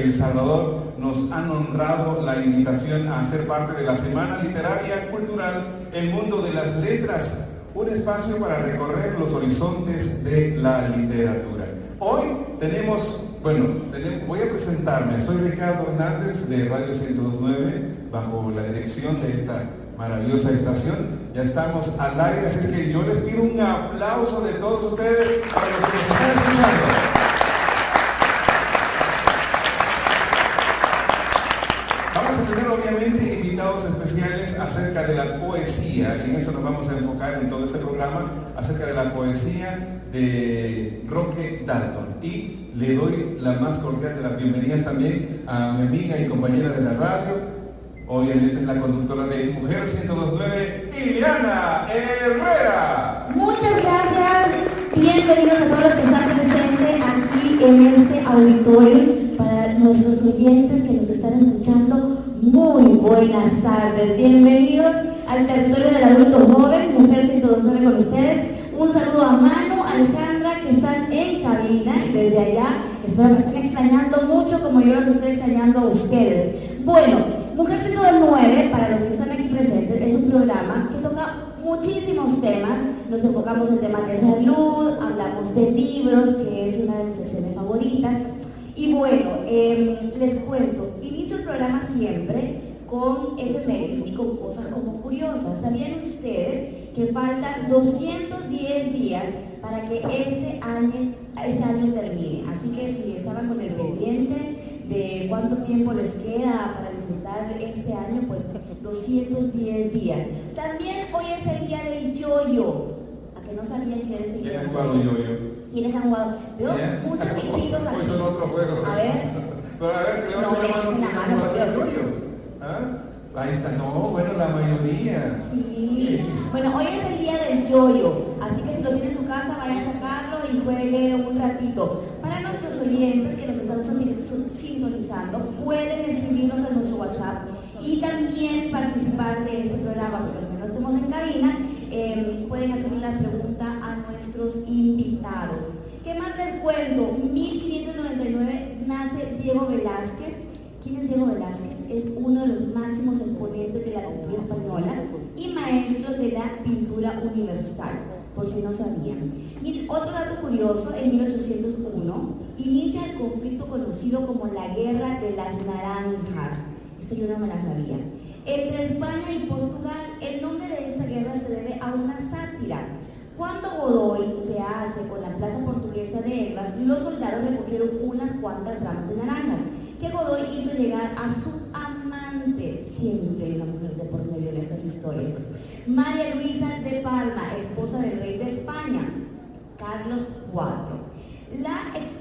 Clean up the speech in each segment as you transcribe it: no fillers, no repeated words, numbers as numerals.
El Salvador nos han honrado la invitación a ser parte de la Semana Literaria Cultural El Mundo de las Letras, un espacio para recorrer los horizontes de la literatura. Hoy voy a presentarme. Soy Ricardo Hernández de Radio 102.9, bajo la dirección de esta maravillosa estación. Ya estamos al aire, así es que yo les pido un aplauso de todos ustedes para los que nos están escuchando. Vamos a tener obviamente invitados especiales acerca de la poesía, y en eso nos vamos a enfocar en todo este programa, acerca de la poesía de Roque Dalton. Y le doy la más cordial de las bienvenidas también a mi amiga y compañera de la radio, obviamente es la conductora de Mujer 102.9, Liliana Herrera. Muchas gracias, bienvenidos a todos los que están presentes aquí en este auditorio. Para nuestros oyentes que nos están escuchando, muy buenas tardes, bienvenidos al territorio del adulto joven, Mujer 102.9 con ustedes. Un saludo a Manu, Alejandra, que están en cabina, y desde allá espero que estén extrañando mucho como yo los estoy extrañando a ustedes. Bueno, Mujer 102.9, para los que están aquí presentes, es un programa que toca muchísimos temas. Nos enfocamos en temas de salud, hablamos de libros, que es una de mis secciones favoritas. Y bueno, les cuento, inicio el programa siempre con efemérides y con cosas como curiosas. ¿Sabían ustedes que faltan 210 días para que este año termine? Así que si estaban con el pendiente de cuánto tiempo les queda para disfrutar este año, pues 210 días. También hoy es el día del yo-yo. ¿A que no sabían que era ese ¿Quién ha jugado yo-yo? ¿Quiénes han jugado? Veo muchos bichitos aquí. Pues son otro juego. A ver. Pero a ver, que levanten la mano. por Dios. ¿Ah? Ahí está. No, bueno, la mayoría. Sí. Bueno, hoy es el día del yo-yo, así que si lo tiene en su casa, vaya a sacarlo y juegue un ratito. Para nuestros oyentes que nos están sintonizando, pueden escribirnos en nuestro WhatsApp y también participar de este programa, porque no estemos en cabina, pueden hacerle la pregunta a nuestros invitados. ¿Qué más les cuento? 1599 nace Diego Velázquez. ¿Quién es Diego Velázquez? Es uno de los máximos exponentes de la pintura española y maestro de la pintura universal, por si no sabían. Otro dato curioso, en 1801 inicia el conflicto conocido como la Guerra de las Naranjas. Esta yo no me la sabía. Entre España y Portugal, el nombre de esta guerra se debe a una sátira. Cuando Godoy se hace con la plaza portuguesa de Elvas, los soldados recogieron unas cuantas ramas de naranja que Godoy hizo llegar a su amante. Siempre hay una mujer de por medio en estas historias. María Luisa de Palma, esposa del rey de España, Carlos IV.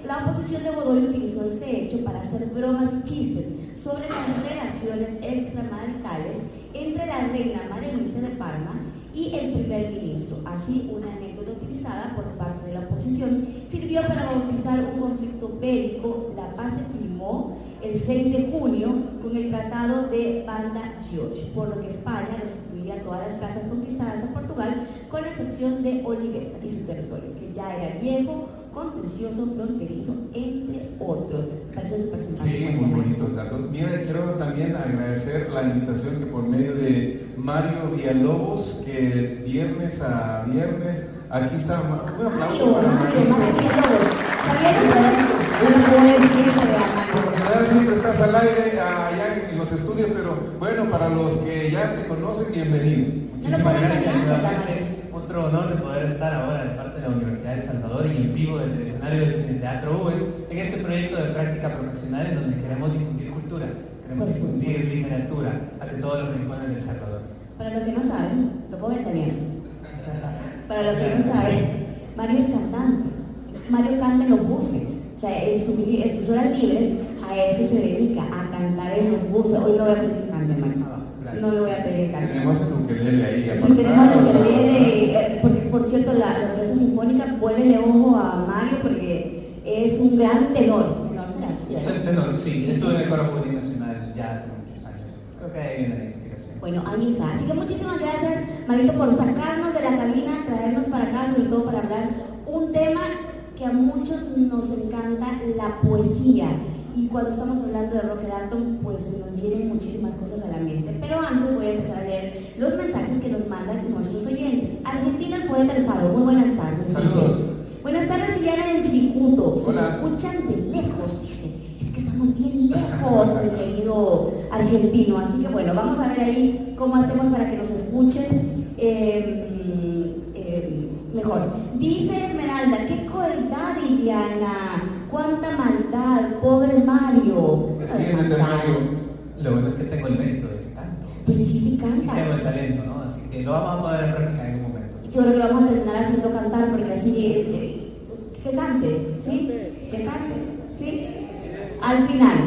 La oposición de Godoy utilizó este hecho para hacer bromas y chistes sobre las relaciones extramaritales entre la reina María Luisa de Palma y el primer ministro. Así, una anécdota utilizada por parte de la oposición sirvió para bautizar un conflicto bélico. La paz se firmó el 6 de junio con el Tratado de Banda George, por lo que España restituía todas las plazas conquistadas a Portugal, con la excepción de Olivesa y su territorio, que ya era viejo, contencioso, fronterizo, entre otros. Me pareció súper simpático. Sí, muy bonitos datos. Mira, quiero también agradecer la invitación que por medio de Mario Villalobos, que viernes a viernes, aquí está. Un aplauso para Mario. ¿Sabían ustedes? Bueno, puedo decir que se vea Mario. Por lo general siempre estás al aire allá en los estudios, pero bueno, para los que ya te conocen, bienvenido. Muchísimas gracias nuevamente. Otro honor de poder estar ahora de parte de la Universidad de El Salvador y en vivo del escenario del Cine Teatro UES en este proyecto de práctica profesional en donde queremos difundir cultura, queremos difundir literatura hacia todos los rincones de El Salvador. Para los que no saben, lo puedo entender. Para los que no saben, Mario es cantante. Mario canta en los buses. O sea, en sus horas libres a eso se dedica, a cantar en los buses. Hoy no voy a pedir que cante, Mario. No le voy a pedir que cante. Tenemos el ukelele ahí. Sí, tenemos el ukelele, porque por cierto la orquesta sinfónica, vuélele ojo a Mario porque es un gran tenor. ¿Tenor será? Es el tenor, sí. Estuve en el Coro Juvenil Nacional ya hace muchos años. Creo que ahí viene la inspiración. Bueno, ahí está. Así que muchísimas gracias, Marito, por sacarnos de la cabina, traernos para acá, sobre todo para hablar un tema que a muchos nos encanta, la poesía. y cuando estamos hablando de Roque Dalton, pues se nos vienen muchísimas cosas a la mente. Pero antes voy a empezar a leer los mensajes que nos mandan nuestros oyentes. Argentina, el poeta Alfaro, muy buenas tardes. Saludos. Buenas tardes, Liliana del Chiricuto. Se Hola. escuchan de lejos, dice. Es que estamos bien lejos, mi querido argentino. Así que bueno, vamos a ver ahí cómo hacemos para que nos escuchen mejor. Dice Esmeralda, qué crueldad, Liliana. Cuánta maldad, pobre Mario. Defiéndete, Mario. Lo bueno es que tengo el mérito de canto. Pues sí Y canta. tengo el talento, ¿no? Así que lo vamos a poner en práctica en un momento. Yo creo que lo vamos a terminar haciendo cantar porque así que cante, ¿sí? Que cante, ¿sí? Al final.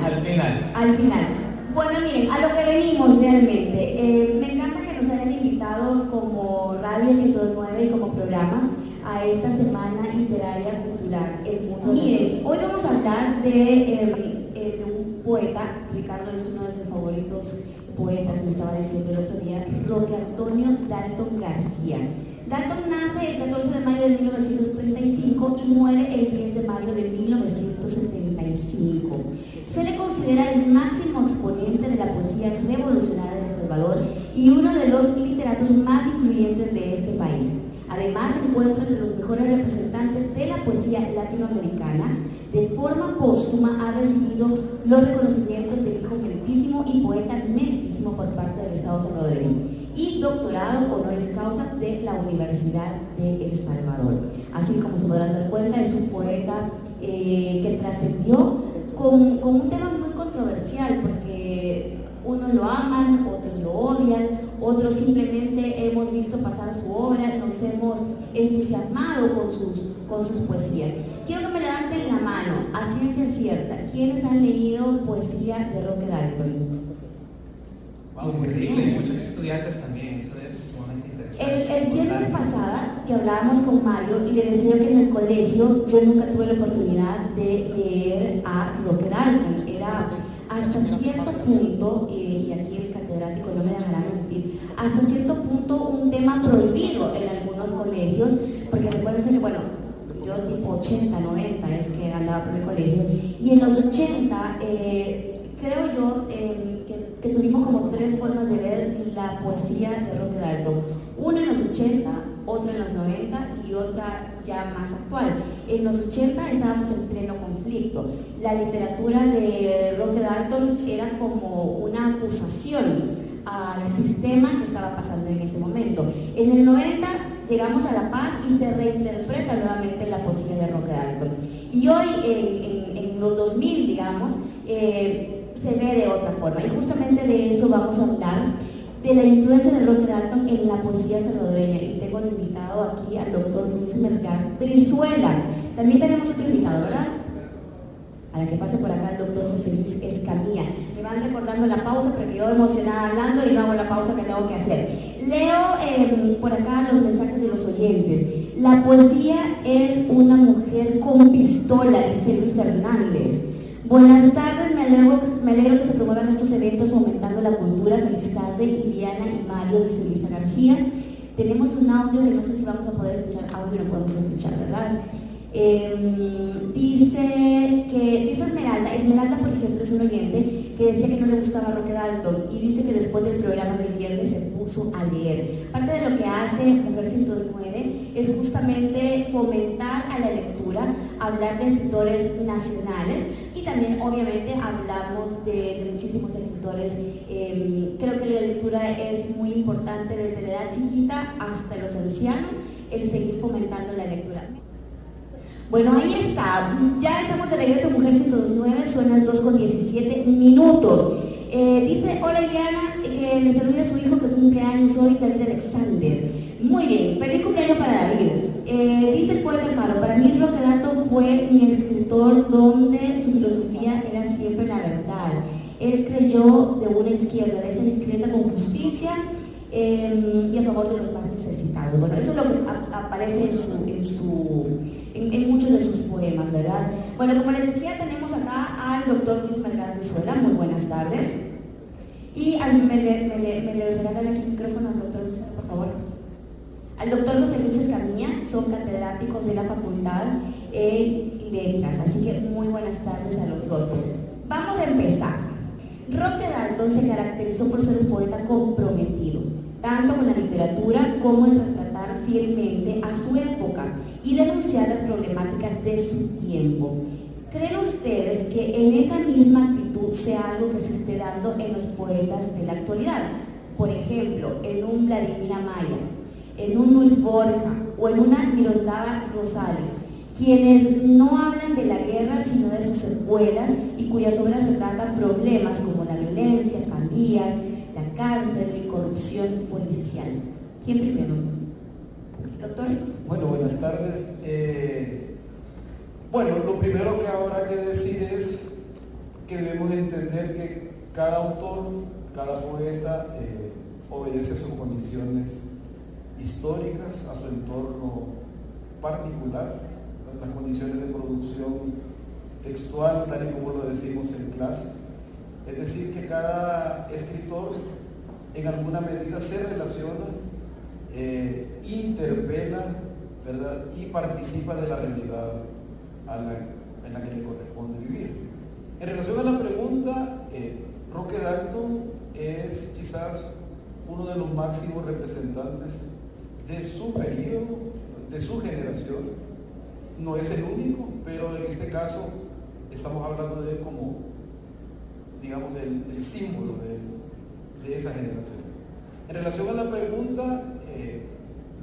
Al final. Bueno, miren, a lo que venimos realmente. Me encanta que nos hayan invitado como Radio 109 y como programa a esta Semana Literaria Cultural El Mundo. Miren, hoy vamos a hablar de un poeta. Ricardo es uno de sus favoritos poetas, me estaba diciendo el otro día, Roque Antonio Dalton García. Dalton nace el 14 de mayo de 1935 y muere el 10 de mayo de 1975. Se le considera el máximo exponente de la poesía revolucionaria de El Salvador y uno de los literatos más influyentes de este país. Además, se encuentra entre los mejores representantes de la poesía latinoamericana. De forma póstuma ha recibido los reconocimientos del hijo meritísimo y poeta meritísimo por parte del Estado salvadoreño y doctorado honoris causa de la Universidad de El Salvador. Así como se podrán dar cuenta, es un poeta que trascendió con un tema muy controversial, porque unos lo aman, otros lo odian, otros simplemente hemos visto pasar su obra, nos hemos entusiasmado con sus poesías. Quiero que me levanten la mano, a ciencia cierta, ¿quiénes han leído poesía de Roque Dalton? Wow, increíble, y muchos estudiantes también, eso es sumamente interesante. El viernes pasada que hablábamos con Mario y le decía que en el colegio yo nunca tuve la oportunidad de leer a Roque Dalton. Era hasta cierto punto, y aquí el catedrático no me dejará mentir, hasta cierto punto un tema prohibido en algunos colegios, porque recuérdense que, bueno, yo tipo 80, 90 es que andaba por el colegio, y en los 80 creo yo que tuvimos como tres formas de ver la poesía de Roque Dalton. Una en los 80, otra en los 90 y otra ya más actual. En los 80 estábamos en pleno conflicto. La literatura de Roque Dalton era como una acusación al sistema que estaba pasando en ese momento. En el 90 llegamos a la paz y se reinterpreta nuevamente la poesía de Roque Dalton. Y hoy, en los 2000, digamos, se ve de otra forma. Y justamente de eso vamos a hablar, de la influencia de Roque Dalton en la poesía salvadoreña. Y tengo de invitado aquí al doctor Luis Melgar Brizuela. También tenemos otro invitado, ¿verdad? Para que pase por acá el doctor José Luis Escamilla. Me van recordando la pausa porque yo emocionada hablando y no hago la pausa que tengo que hacer. Leo por acá los mensajes de los oyentes. La poesía es una mujer con pistola, dice Luis Hernández. Buenas tardes, me alegro que se promuevan estos eventos fomentando la cultura. Feliz tarde, Liliana y Mario, dice Luisa García. Tenemos un audio que no sé si vamos a poder escuchar, audio no podemos escuchar, ¿verdad? Dice Esmeralda, por ejemplo, es un oyente que decía que no le gustaba Roque Dalton y dice que después del programa del viernes se puso a leer. Parte de lo que hace Mujer 109 es justamente fomentar a la lectura, hablar de escritores nacionales y también obviamente hablamos de muchísimos escritores. Creo que la lectura es muy importante desde la edad chiquita hasta los ancianos, el seguir fomentando la lectura. Bueno, ahí está, ya estamos de regreso en Mujer 109, son las 2:17 minutos. Dice, hola Liliana, que le salude a su hijo que cumple años hoy, David Alexander. Muy bien, feliz cumpleaños para David. Dice el poeta Alfaro, para mí Roque Dalton fue mi escritor donde su filosofía era siempre la verdad. Él creyó de una izquierda, de esa discreta con justicia y a favor de los más necesitados. Bueno, eso es lo que aparece en muchos de sus poemas, ¿verdad? Bueno, como les decía, tenemos acá al doctor Luis Melgar Brizuela. Muy buenas tardes. Y me le regalan aquí el micrófono al doctor Luis, por favor. Al doctor José Luis Escamilla, son catedráticos de la facultad en Letras, así que muy buenas tardes a los dos. Vamos a empezar. Roque Dalton se caracterizó por ser un poeta comprometido, tanto con la literatura como en retratar fielmente a su época y denunciar las problemáticas de su tiempo. ¿Creen ustedes que en esa misma actitud sea algo que se esté dando en los poetas de la actualidad? Por ejemplo, en un Vladimir Amaya, en un Luis Borja o en una Miroslava Rosales, quienes no hablan de la guerra sino de sus secuelas y cuyas obras retratan problemas como la violencia, pandillas, la cárcel y corrupción policial. ¿Quién primero? Doctor. Bueno, buenas tardes. Bueno, lo primero que ahora hay que decir es que debemos entender que cada autor, cada poeta obedece a sus condiciones históricas, a su entorno particular, las condiciones de producción textual, tal y como lo decimos en clase. Es decir, que cada escritor en alguna medida se relaciona, interpela, ¿verdad? Y participa de la realidad en la que le corresponde vivir. En relación a la pregunta, Roque Dalton es quizás uno de los máximos representantes de su periodo, de su generación. No es el único, pero en este caso estamos hablando de él como, digamos, el símbolo de esa generación. En relación a la pregunta,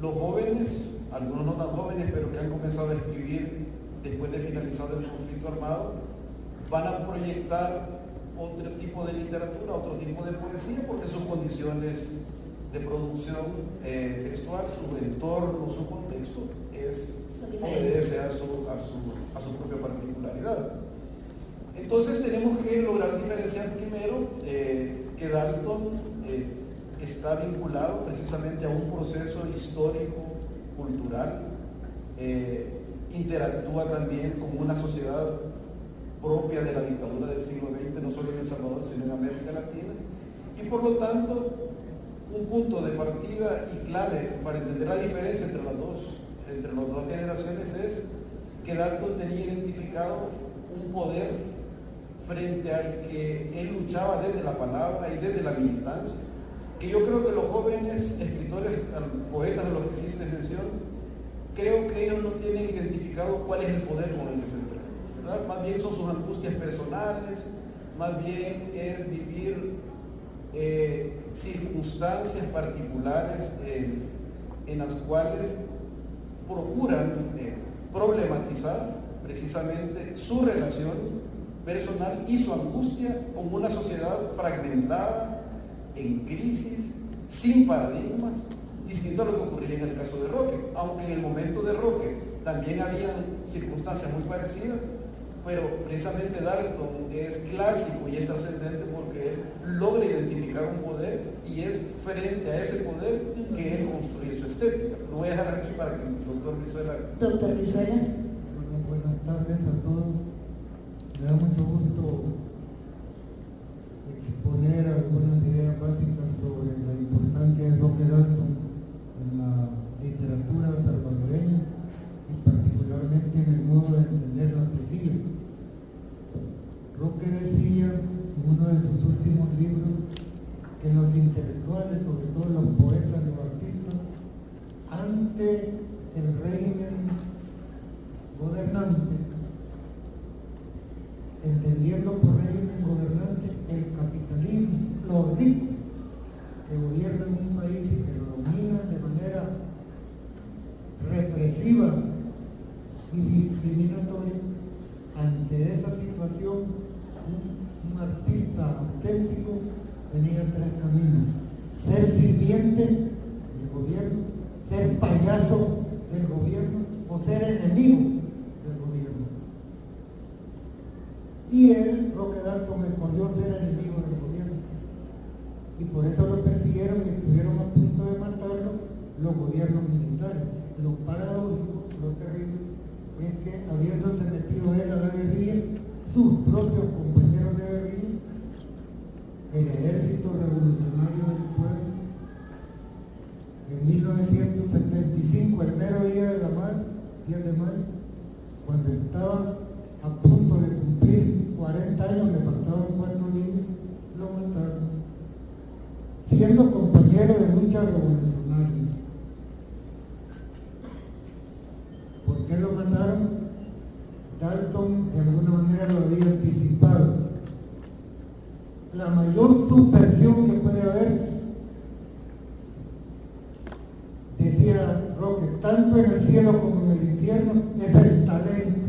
los jóvenes, algunos no tan jóvenes, pero que han comenzado a escribir después de finalizado el conflicto armado, van a proyectar otro tipo de literatura, otro tipo de poesía, porque sus condiciones de producción textual, su entorno, su contexto, obedece a su propia particularidad. Entonces tenemos que lograr diferenciar primero que Dalton está vinculado precisamente a un proceso histórico, cultural, interactúa también con una sociedad propia de la dictadura del siglo XX, no solo en El Salvador, sino en América Latina, y por lo tanto un punto de partida y clave para entender la diferencia entre las dos generaciones es que Dalton tenía identificado un poder frente al que él luchaba desde la palabra y desde la militancia, que yo creo que los jóvenes escritores, poetas de los que hiciste mención, creo que ellos no tienen identificado cuál es el poder con el que se enfrentan, ¿verdad? Más bien son sus angustias personales, más bien es vivir circunstancias particulares en las cuales procuran problematizar precisamente su relación personal y su angustia con una sociedad fragmentada, en crisis, sin paradigmas, distinto a lo que ocurría en el caso de Roque, aunque en el momento de Roque también había circunstancias muy parecidas, pero precisamente Dalton es clásico y es trascendente porque él logra identificar un poder y es frente a ese poder que él construye su estética. Lo voy a dejar aquí para que el doctor Brizuela... Doctor Brizuela. Bueno, buenas tardes a todos. Me da mucho gusto exponer algunas ideas básicas sobre la importancia de Roque Dalton en la literatura salvadoreña y particularmente en el modo de entender la poesía. Roque decía en uno de sus últimos libros que los intelectuales, sobre todo los poetas, los artistas, ante el régimen gobernante, entendiendo por régimen gobernante el capitalismo, los ricos que gobiernan un país y que lo dominan de manera represiva y discriminatoria, ante esa situación un artista auténtico tenía tres caminos: ser sirviente del gobierno, ser payaso del gobierno o ser enemigo del gobierno. Y él, Roque Dalton, escogió ser enemigo del gobierno y por eso lo persiguieron y estuvieron a punto de matarlo los gobiernos militares. Lo paradójico, lo terrible, es que habiéndose metido él a la guerrilla, sus propios compañeros de guerrilla, el Ejército Revolucionario del Pueblo, en 1975, el mero día de la madre, 10 de mayo, cuando estaba a punto de cumplir 40 años, le siendo compañero de lucha revolucionaria. ¿Por qué lo mataron? Dalton de alguna manera lo había anticipado. La mayor subversión que puede haber, decía Roque, tanto en el cielo como en el infierno, es el talento.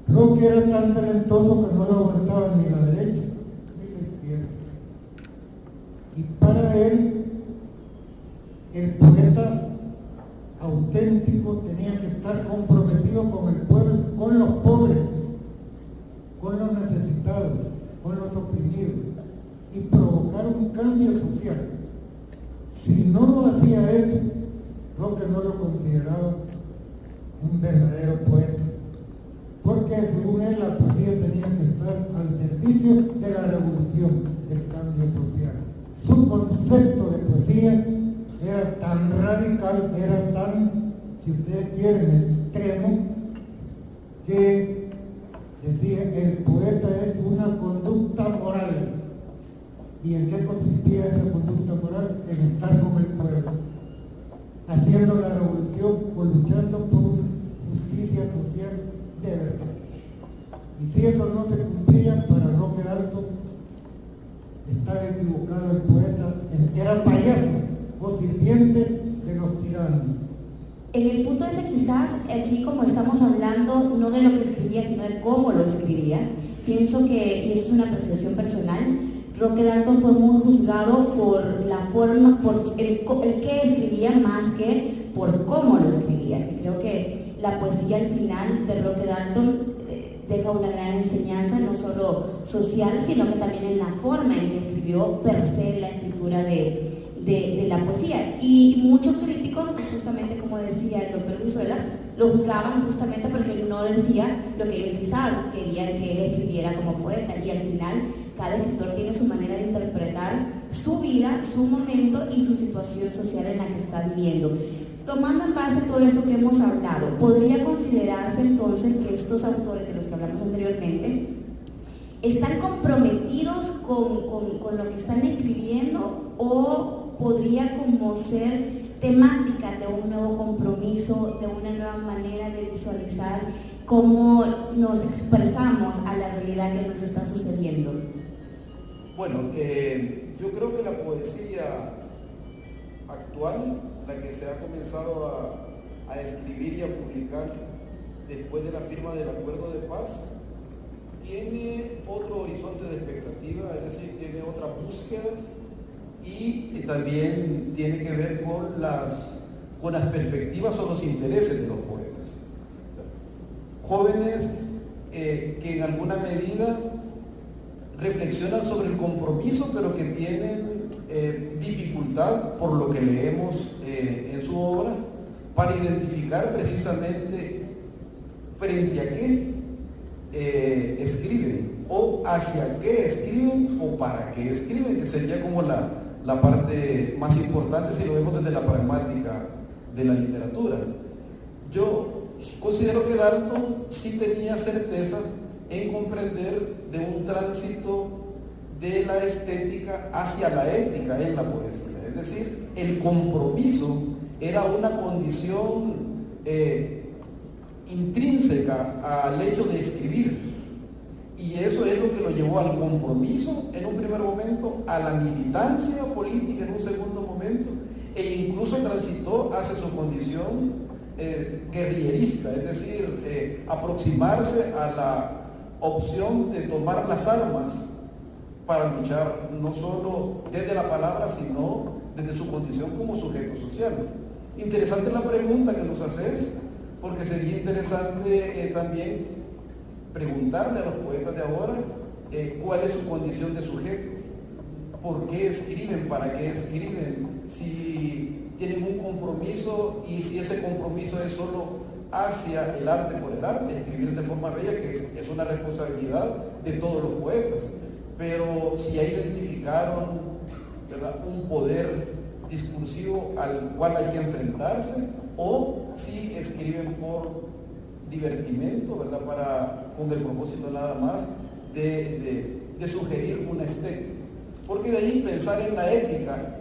Roque era tan talentoso que no lo aguantaba ni la derecha ni la izquierda. Y para él, el poeta auténtico tenía que estar comprometido con el pueblo, con los pobres, con los necesitados, con los oprimidos, y provocar un cambio social. Si no hacía eso, Roque no lo consideraba un verdadero poeta, porque según él la poesía tenía que estar al servicio de la revolución, del cambio social. Su concepto de poesía era tan radical, era tan, si ustedes quieren, extremo, que decía, el poeta es una conducta moral. ¿Y en qué consistía esa conducta moral? En estar con el pueblo, haciendo la revolución o luchando por una justicia social de verdad. Y si eso no se cumplía, para Roque Dalton estaba equivocado el poeta, era payaso o sirviente de los tiranos. En el punto ese quizás, aquí como estamos hablando no de lo que escribía, sino de cómo lo escribía, pienso que, y eso es una apreciación personal, Roque Dalton fue muy juzgado por la forma, por el que escribía más que por cómo lo escribía, que creo que la poesía al final de Roque Dalton deja una gran enseñanza, no solo social, sino que también en la forma en que escribió per se la escritura de la poesía. Y muchos críticos, justamente como decía el doctor Brizuela, lo juzgaban justamente porque él no decía lo que ellos quizás querían que él escribiera como poeta, y al final cada escritor tiene su manera de interpretar su vida, su momento y su situación social en la que está viviendo. Tomando en base todo esto que hemos hablado, ¿podría considerarse entonces que estos autores de los que hablamos anteriormente están comprometidos con lo que están escribiendo, o podría como ser temática de un nuevo compromiso, de una nueva manera de visualizar cómo nos expresamos a la realidad que nos está sucediendo? Bueno, yo creo que la poesía actual, la que se ha comenzado a escribir y a publicar después de la firma del Acuerdo de Paz, tiene otro horizonte de expectativa, es decir, tiene otras búsquedas, y también tiene que ver con las perspectivas o los intereses de los poetas. Jóvenes que en alguna medida reflexionan sobre el compromiso, pero que tienen dificultad, por lo que leemos en su obra, para identificar precisamente frente a qué escriben, o hacia qué escriben, o para qué escriben, que sería como la parte más importante si lo vemos desde la pragmática de la literatura. Yo considero que Dalton sí tenía certeza en comprender de un tránsito de la estética hacia la ética en la poesía, es decir, el compromiso era una condición intrínseca al hecho de escribir, y eso es lo que lo llevó al compromiso en un primer momento, a la militancia política en un segundo momento, e incluso transitó hacia su condición guerrillerista, es decir, aproximarse a la opción de tomar las armas para luchar no solo desde la palabra, sino desde su condición como sujeto social. Interesante la pregunta que nos haces, porque sería interesante también preguntarle a los poetas de ahora cuál es su condición de sujeto, por qué escriben, para qué escriben, si tienen un compromiso, y si ese compromiso es solo hacia el arte por el arte, escribir de forma bella, que es una responsabilidad de todos los poetas, pero si ya identificaron, ¿verdad?, un poder discursivo al cual hay que enfrentarse, o si escriben por divertimento, ¿verdad?, con el propósito nada más de sugerir una estética. porque de ahí pensar en la ética,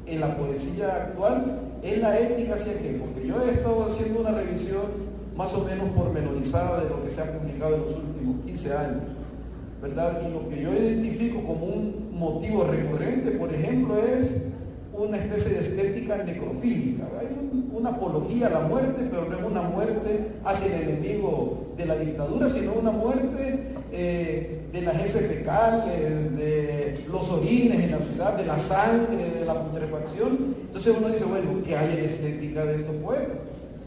en la poesía actual, es la ética hacia qué, porque yo he estado haciendo una revisión más o menos pormenorizada de lo que se ha publicado en los últimos 15 años, ¿verdad? Y lo que yo identifico como un motivo recurrente, por ejemplo, es una especie de estética necrofílica. Hay una apología a la muerte, pero no es una muerte hacia el enemigo de la dictadura, sino una muerte de las heces fecales, de los orines en la ciudad, de la sangre, de la putrefacción. Entonces uno dice, bueno, ¿qué hay en la estética de estos poetas?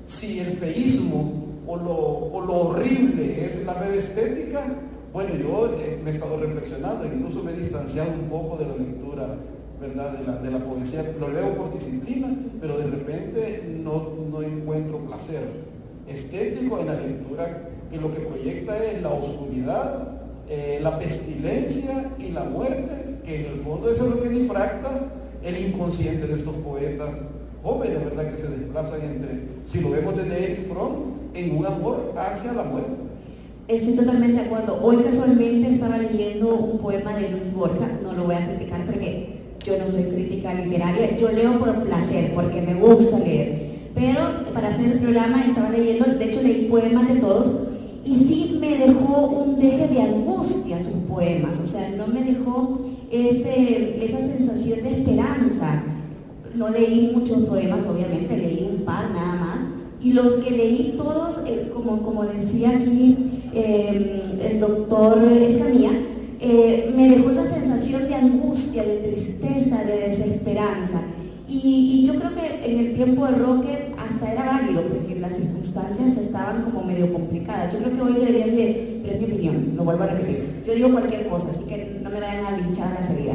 Si el feísmo o lo horrible es la nueva estética, bueno, yo me he estado reflexionando, incluso me he distanciado un poco de la lectura, ¿verdad?, de la poesía. Lo leo por disciplina, pero de repente no encuentro placer estético en la lectura, que lo que proyecta es la oscuridad, la pestilencia y la muerte, que en el fondo eso es lo que difracta el inconsciente de estos poetas jóvenes, ¿verdad?, que se desplazan entre, si lo vemos desde Erich Fromm, en un amor hacia la muerte. Estoy totalmente de acuerdo. Hoy casualmente estaba leyendo un poema de Luis Borja, no lo voy a criticar porque yo no soy crítica literaria, yo leo por placer, porque me gusta leer. Pero para hacer el programa estaba leyendo, de hecho leí poemas de todos, y sí me dejó un deje de angustia sus poemas, o sea, no me dejó esa sensación de esperanza. No leí muchos poemas, obviamente, leí un par nada más, y los que leí todos, como decía aquí el doctor Escamilla, me dejó esa sensación de angustia, de tristeza, de desesperanza. Y yo creo que en el tiempo de Roque hasta era válido, porque las circunstancias estaban como medio complicadas. Yo creo que hoy deberían de, pero es mi opinión, lo vuelvo a repetir, yo digo cualquier cosa, así que no me vayan a linchar a la salida.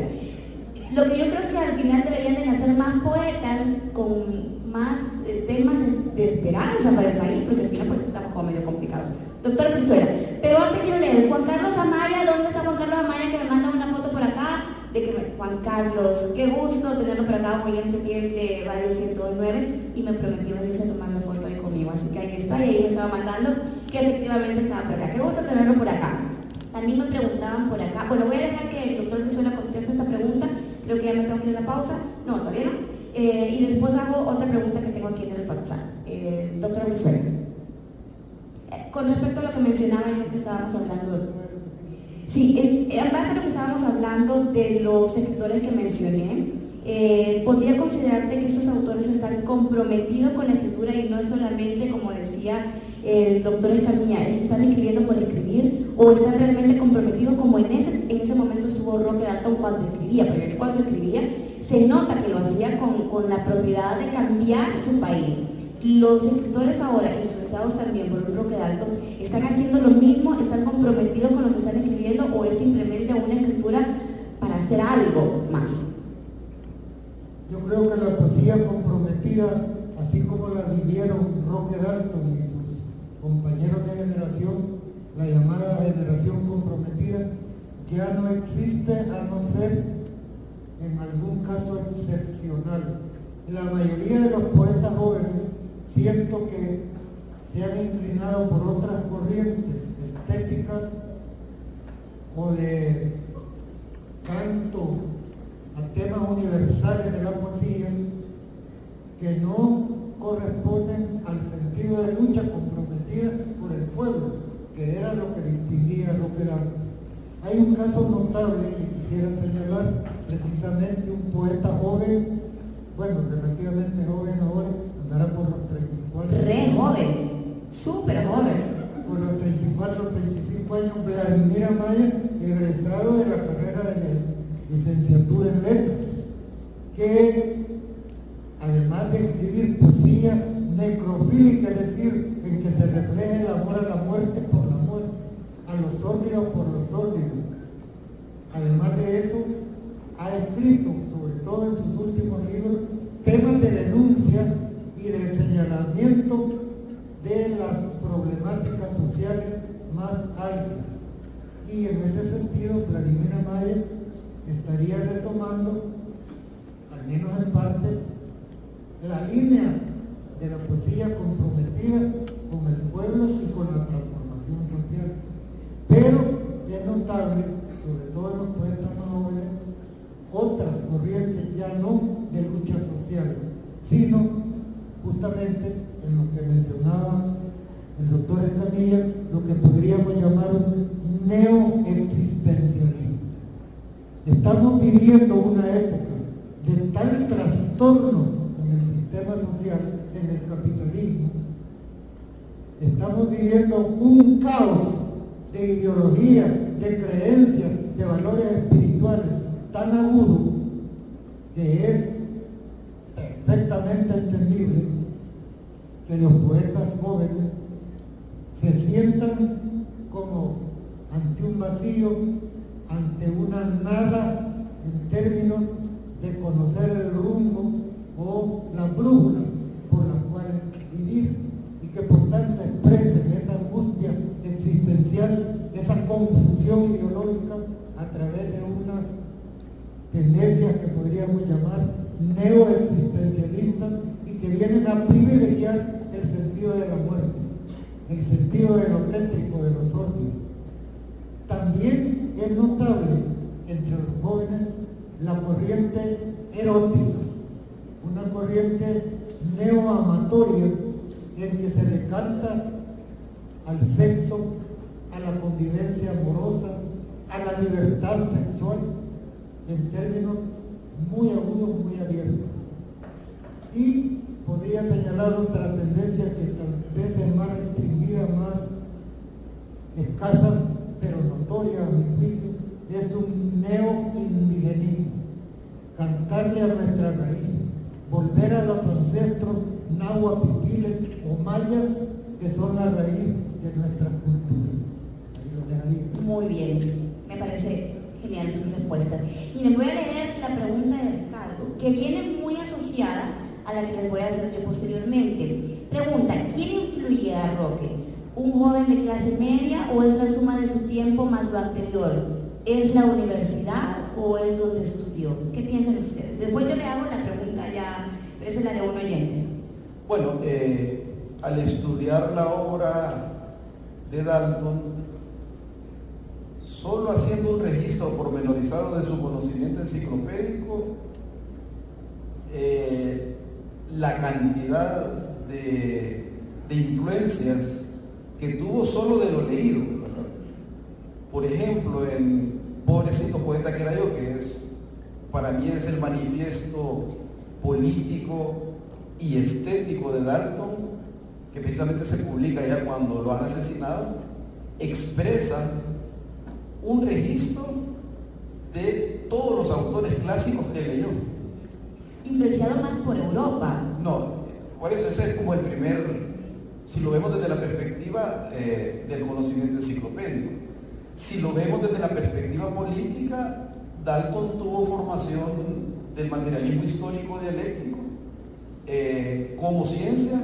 Lo que yo creo es que al final deberían de nacer más poetas con más temas de esperanza para el país, porque si no, pues estamos como medio complicados. Doctora Brizuela, pero antes quiero leer, Juan Carlos Amaya, ¿dónde está Juan Carlos Amaya? Que me manda una foto por acá, Juan Carlos, qué gusto tenerlo por acá, muy bien de Radio 109, y me prometió venirse a tomar la foto ahí conmigo, así que ahí está, y ahí me estaba mandando que efectivamente estaba por acá. Qué gusto tenerlo por acá. También me preguntaban por acá, bueno, voy a dejar que el doctor Brizuela conteste esta pregunta, creo que ya me tengo que ir a la pausa, no, todavía no, y después hago otra pregunta que tengo aquí en el WhatsApp. Doctor Brizuela, con respecto a lo que mencionaba ya que estábamos hablando, sí, en base a lo que estábamos hablando de los escritores que mencioné, ¿podría considerarte que estos autores están comprometidos con la escritura y no es solamente, como decía el doctor Escamilla, están escribiendo por escribir, o están realmente comprometidos como en ese momento estuvo Roque Dalton cuando escribía? Porque él cuando escribía se nota que lo hacía con la propiedad de cambiar su país. Los escritores ahora, influenciados también por un Roque Dalton, ¿están haciendo lo mismo? ¿Están comprometidos con lo que están escribiendo o es simplemente una escritura para hacer algo más? Yo creo que la poesía comprometida, así como la vivieron Roque Dalton y sus compañeros de generación, la llamada generación comprometida, ya no existe a no ser en algún caso excepcional. La mayoría de los poetas jóvenes siento que se han inclinado por otras corrientes estéticas o de canto a temas universales de la poesía que no corresponden al sentido de lucha comprometida por el pueblo, que era lo que distinguía a Roque Dalton. Hay un caso notable que quisiera señalar, precisamente un poeta joven, bueno, relativamente joven ahora, andará por los 34. Re joven, súper joven. Por los 34 o 35 años, Vladimir Amaya, egresado de la carrera de licenciatura en letras, que además de escribir poesía necrofílica, es decir, en que se refleja el amor a la muerte por la muerte, a los sórdidos por los sórdidos. Además de eso, ha escrito, sobre todo en sus últimos libros, temas de denuncia y de señalamiento de las problemáticas sociales más álgidas. Y en ese sentido, Vladimir Amaya estaría retomando, al menos en parte, la línea de la poesía comprometida con el pueblo y con la transformación social. Pero es notable, sobre todo en los poetas más jóvenes, corrientes ya no de lucha social, sino justamente en lo que mencionaba el doctor Escamilla, lo que podríamos llamar un neoexistencialismo. Estamos viviendo una época de tal trastorno en el sistema social, en el capitalismo. Estamos viviendo un caos de ideología, de creencias, de valores espirituales tan agudo que es perfectamente entendible que los poetas jóvenes se sientan como ante un vacío, ante una nada en términos de conocer el rumbo o las brújulas por las cuales vivir, y que por tanto expresen esa angustia existencial, esa confusión ideológica a través de unas tendencias que podríamos llamar neoexistencialistas y que vienen a privilegiar el sentido de la muerte, el sentido de lo tétrico, de lo sórdido. También es notable entre los jóvenes la corriente erótica, una corriente neoamatoria en que se le canta al sexo, a la convivencia amorosa, a la libertad sexual, en términos muy agudos, muy abiertos. Y podría señalar otra tendencia que tal vez es más restringida, más escasa, pero notoria a mi juicio, es un neoindigenismo. Cantarle a nuestras raíces, volver a los ancestros náhuatl o mayas, que son la raíz de nuestras culturas. Ahí lo dejaría. Muy bien, me parece genial sus respuestas. Y les voy a leer la pregunta de Ricardo, que viene muy asociada a la que les voy a hacer yo posteriormente. Pregunta, ¿quién influye a Roque? ¿Un joven de clase media o es la suma de su tiempo más lo anterior? ¿Es la universidad o es donde estudió? ¿Qué piensan ustedes? Después yo le hago la pregunta ya, pero esa es la de un oyente. Bueno, al estudiar la obra de Dalton, solo haciendo un registro pormenorizado de su conocimiento enciclopédico, la cantidad de influencias que tuvo solo de lo leído, ¿verdad? Por ejemplo, en Pobrecito poeta que era yo, que para mí es el manifiesto político y estético de Dalton, que precisamente se publica ya cuando lo han asesinado, expresa un registro de todos los autores clásicos que leyó. Influenciado más por Europa. No, por eso ese es como el primer, si lo vemos desde la perspectiva del conocimiento enciclopédico. Si lo vemos desde la perspectiva política, Dalton tuvo formación del materialismo histórico dialéctico como ciencia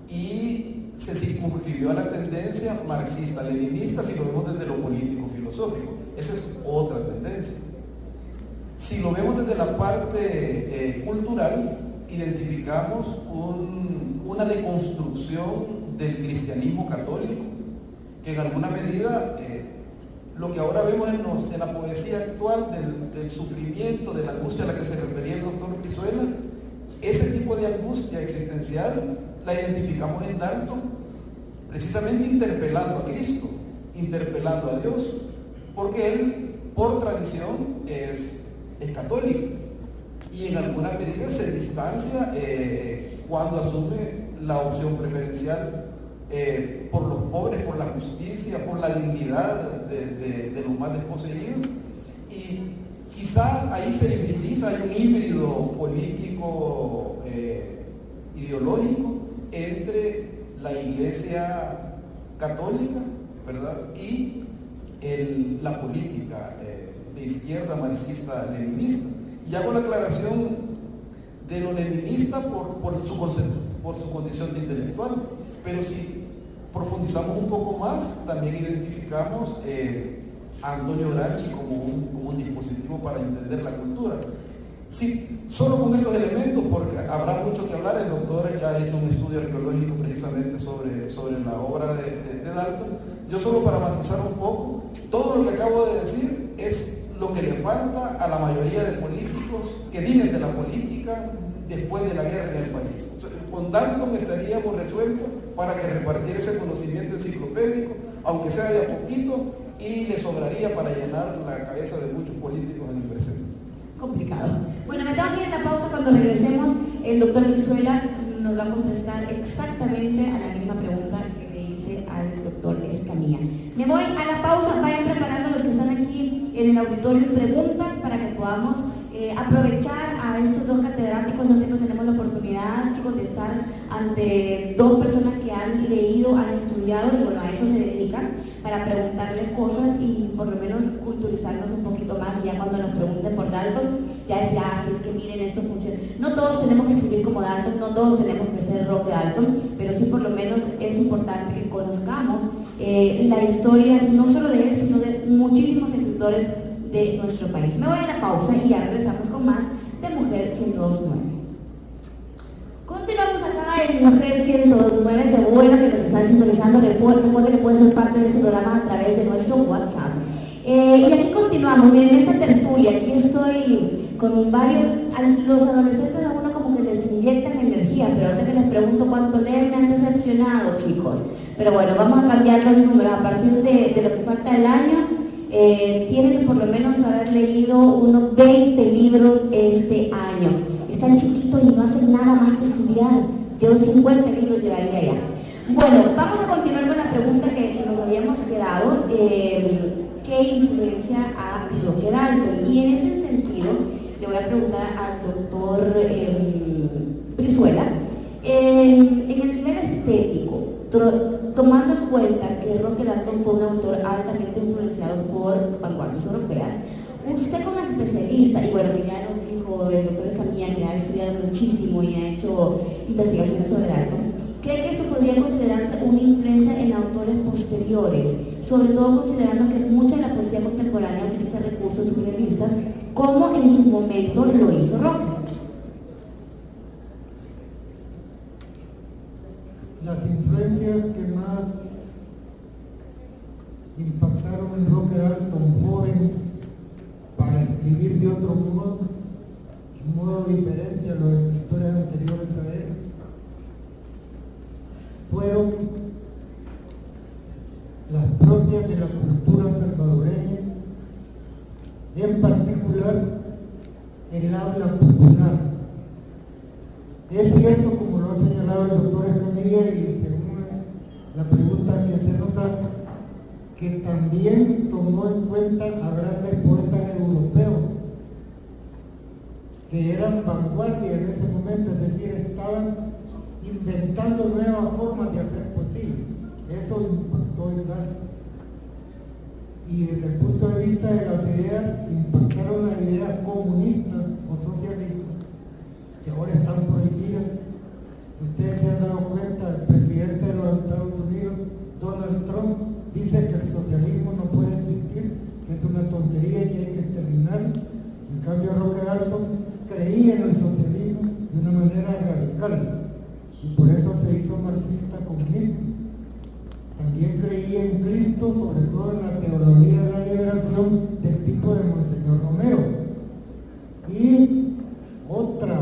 y se circunscribió a la tendencia marxista-leninista si lo vemos desde lo político-filosófico. Esa es otra tendencia. Si lo vemos desde la parte cultural, identificamos una deconstrucción del cristianismo católico, que en alguna medida lo que ahora vemos en la poesía actual del sufrimiento, de la angustia a la que se refería el doctor Brizuela, ese tipo de angustia existencial la identificamos en Dalton, precisamente interpelando a Cristo, interpelando a Dios, porque él, por tradición, es católico y en alguna medida se distancia cuando asume la opción preferencial por los pobres, por la justicia, por la dignidad de los más desposeídos, y quizá ahí se hibridiza, hay un híbrido político ideológico entre la Iglesia católica, ¿verdad?, y la política de izquierda marxista-leninista. Y hago la aclaración de lo leninista por su condición de intelectual, pero si profundizamos un poco más, también identificamos a Antonio Gramsci como un dispositivo para entender la cultura. Sí, solo con estos elementos, porque habrá mucho que hablar. El doctor ya ha hecho un estudio arqueológico precisamente sobre la obra de Dalton. Yo solo para matizar un poco, todo lo que acabo de decir es lo que le falta a la mayoría de políticos que viven de la política después de la guerra en el país. O sea, con Dalton estaríamos resueltos para que repartiera ese conocimiento enciclopédico, aunque sea de a poquito, y le sobraría para llenar la cabeza de muchos políticos en el presente. Complicado. Bueno, me tengo que ir a la pausa. Cuando regresemos, el doctor Brizuela nos va a contestar exactamente a la misma pregunta que le hice al doctor Escamilla. Me voy a la pausa. Vayan preparando los que están aquí en el auditorio preguntas para que podamos aprovechar a estos dos catedráticos. No siempre tenemos la oportunidad, chicos, de estar ante dos personas que han leído, han estudiado y bueno, a eso se dedican, para preguntarles cosas y por lo menos culturizarnos un poquito más. Y ya cuando nos pregunten por Dalton, ya decía, si es que miren, esto funciona. No todos tenemos que escribir como Dalton, no todos tenemos que ser Roque Dalton, pero sí por lo menos es importante que conozcamos la historia, no solo de él, sino de muchísimos escritores de nuestro país. Me voy a la pausa y ya regresamos con más de Mujer 1029. Continuamos acá en Mujer 1029, qué bueno que nos están sintonizando. Recuerden que pueden ser parte de este programa a través de nuestro WhatsApp. Y aquí continuamos, miren, en esta tertulia, aquí estoy con varios, los adolescentes a uno como que les inyectan energía, pero ahorita que les pregunto cuánto leen me han decepcionado, chicos. Pero bueno, vamos a cambiar los números. A partir de lo que falta del año, tienen que por lo menos haber leído unos 20 libros este año. Están chiquitos y no hacen nada más que estudiar. Yo 50 libros llevaría ya. Bueno, vamos a continuar con la pregunta que nos habíamos quedado. ¿Qué influencia a Roque Dalton? Y en ese sentido, le voy a preguntar al doctor Brizuela, en el nivel estético, tomando en cuenta que Roque Dalton fue un autor altamente influenciado por vanguardias europeas, usted como especialista, y bueno, que ya nos dijo el doctor Escamilla que ha estudiado muchísimo y ha hecho investigaciones sobre Dalton, ¿cree que esto podría considerarse una influencia en autores posteriores? Sobre todo considerando que mucha de la poesía contemporánea utiliza recursos surrealistas, como en su momento lo hizo Roque. Las influencias que más impactaron en Roque Dalton joven para escribir de otro modo, un modo diferente a los escritores anteriores a él, fueron las propias de la cultura salvadoreña, en particular el habla popular. Es cierto, como lo ha señalado el doctor Escamilla, y según la pregunta que se nos hace, que también tomó en cuenta a grandes poetas europeos que eran vanguardia en ese momento, es decir, estaban inventando nuevas formas de hacer poesía. Eso impactó en Dalton. Y desde el punto de vista de las ideas, impactaron las ideas comunistas o socialistas, que ahora están prohibidas. Si ustedes se han dado cuenta, el presidente de los Estados Unidos, Donald Trump, dice que el socialismo no puede existir, que es una tontería y que hay que exterminar. En cambio, Roque Dalton creía en el socialismo de una manera radical y por eso se hizo marxista comunista. También creía en Cristo, sobre todo en la teología de la liberación del tipo de Monseñor Romero. Y otra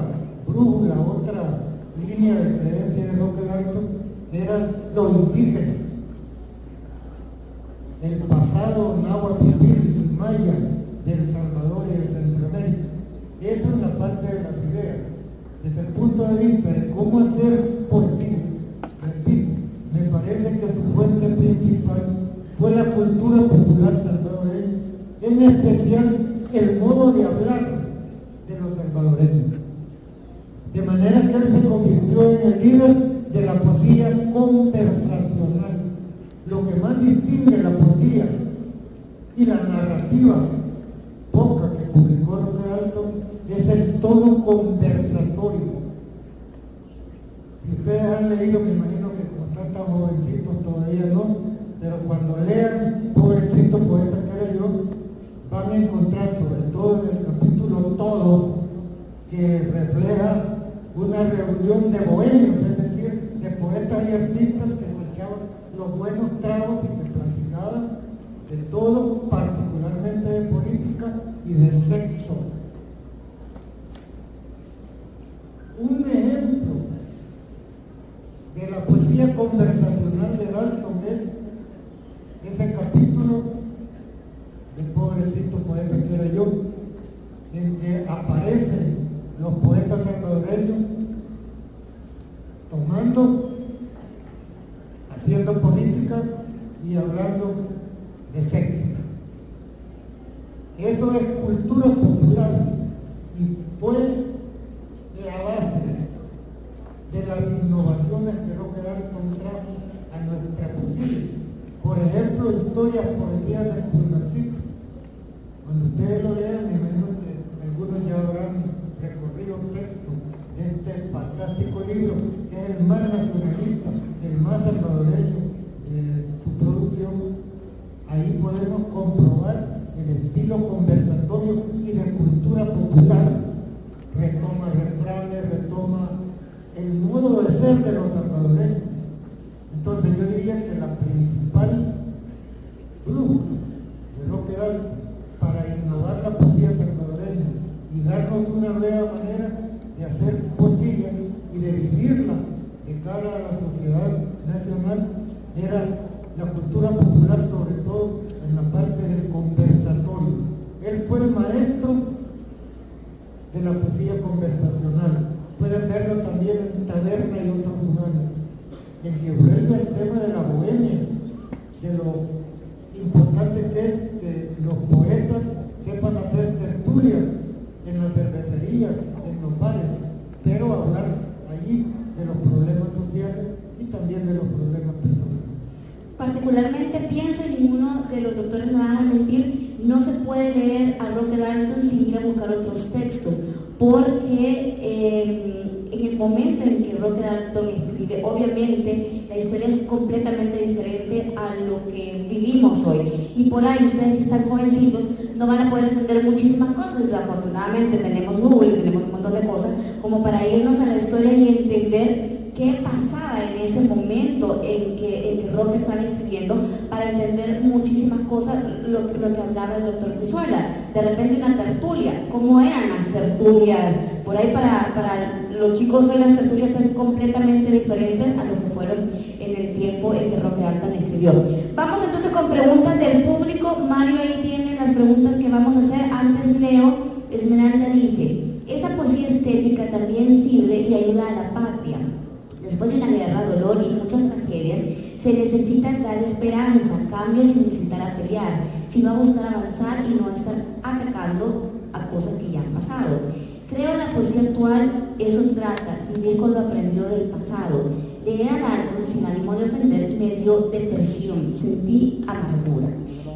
brújula, otra línea de creencia de Roque Dalton eran los indígenas. El pasado náhuatl y maya de El Salvador y de Centroamérica. Eso es la parte de las ideas. Desde el punto de vista de cómo hacer poesía, repito, me parece que su fuente principal fue la cultura popular salvadoreña, en especial el modo de hablar de los salvadoreños. De manera que él se convirtió en el líder de la poesía conversacional. Lo que más distingue la poesía y la narrativa poca que publicó Roque Dalton es el tono conversatorio. Si ustedes han leído, me imagino que como están tan jovencitos todavía no, pero cuando lean Pobrecito Poeta que era yo, van a encontrar, sobre todo en el capítulo Todos, que refleja una reunión de bohemios, es decir, de poetas y artistas que se echaban los buenos tragos y que platicaban de todo, particularmente de política, y de sexo. Un ejemplo de la poesía conversacional de Dalton es ese capítulo del pobrecito poeta que era yo, en que aparecen los poetas salvadoreños tomando, haciendo política y hablando de sexo. Eso es cultura popular y fue la base de las innovaciones que Roque Dalton trajo a nuestra poesía. Por ejemplo, Historias prohibidas del Pulgarcito. Cuando ustedes lo lean, me imagino que algunos ya habrán recorrido textos de este fantástico libro, que es el más nacionalista, el más salvadoreño de su producción. Ahí podemos comprobar el estilo conversatorio y de cultura popular. Retoma refranes, retoma el modo de ser de los salvadoreños. Entonces yo diría que la principal brújula de Roque Dalton para innovar la poesía salvadoreña y darnos una nueva manera de hacer poesía y de vivirla de cara a la sociedad nacional era la cultura popular, sobre todo en la parte del conversatorio. Él fue el maestro de la poesía conversacional. Pueden verlo también en Taberna y otros lugares, en que vuelve al tema de la bohemia, de lo importante que es que los poetas sepan hacer tertulias en las cervecerías, en los bares, pero hablar allí de los problemas sociales y también de los problemas personales. Particularmente pienso, y ninguno de los doctores me van a mentir, no se puede leer a Roque Dalton sin ir a buscar otros textos, porque en el momento en que Roque Dalton escribe, obviamente la historia es completamente diferente a lo que vivimos hoy, y por ahí ustedes que están jovencitos no van a poder entender muchísimas cosas. Desafortunadamente tenemos Google y tenemos un montón de cosas como para irnos a la historia y entender qué pasaba en ese momento en que Roque estaba escribiendo, para entender muchísimas cosas, lo que hablaba el doctor Brizuela. De repente una tertulia, ¿cómo eran las tertulias? Por ahí para los chicos hoy las tertulias son completamente diferentes a lo que fueron en el tiempo en que Roque Dalton escribió. Vamos entonces con preguntas del público. Mario ahí tiene las preguntas que vamos a hacer. Antes leo, Esmeralda dice, esa poesía estética también sirve y ayuda a la patria. Después de una guerra, dolor y muchas tragedias, se necesita dar esperanza, cambios sin necesitar a pelear, sino a buscar avanzar y no a estar atacando a cosas que ya han pasado. Creo la poesía actual eso trata, vivir con lo aprendido del pasado. Leer a Dalton sin ánimo de ofender me dio depresión, sentí amargura.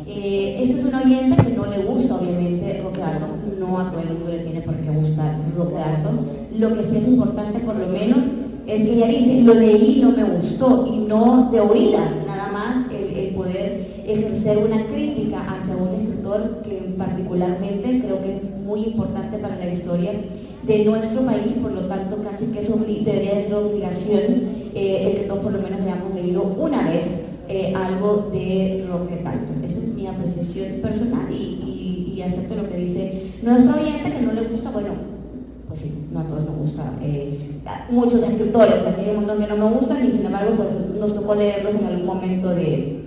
Este es un oyente que no le gusta obviamente Roque Dalton, no a todo el mundo le tiene por qué gustar Roque Dalton. Lo que sí es importante por lo menos es que ella dice, lo leí, no me gustó, y no de oídas, nada más el poder ejercer una crítica hacia un escritor que particularmente creo que es muy importante para la historia de nuestro país, y por lo tanto casi que debería de ser obligación el que todos por lo menos hayamos leído una vez algo de Roque Dalton. Esa es mi apreciación personal y acepto lo que dice nuestro oyente, que no le gusta, bueno, pues sí, no a todos nos gusta, muchos escritores, a mí hay un montón que no me gustan y sin embargo pues, nos tocó leerlos en algún momento de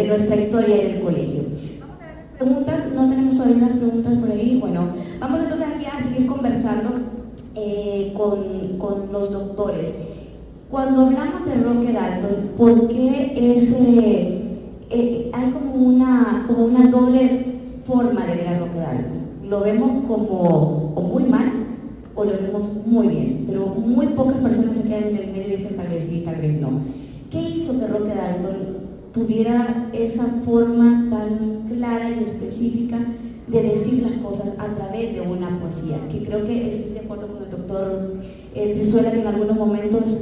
nuestra historia en el colegio. Vamos a ver las preguntas, no tenemos todavía unas preguntas por ahí. Bueno, vamos entonces aquí a seguir conversando con los doctores. Cuando hablamos de Roque Dalton, ¿por qué hay como una doble forma de ver a Roque Dalton? Lo vemos como o muy mal o lo vemos muy bien, pero muy pocas personas se quedan en el medio y dicen tal vez sí, tal vez no. ¿Qué hizo que Roque Dalton tuviera esa forma tan clara y específica de decir las cosas a través de una poesía? Que creo que estoy de acuerdo con el doctor Brizuela, que en algunos momentos,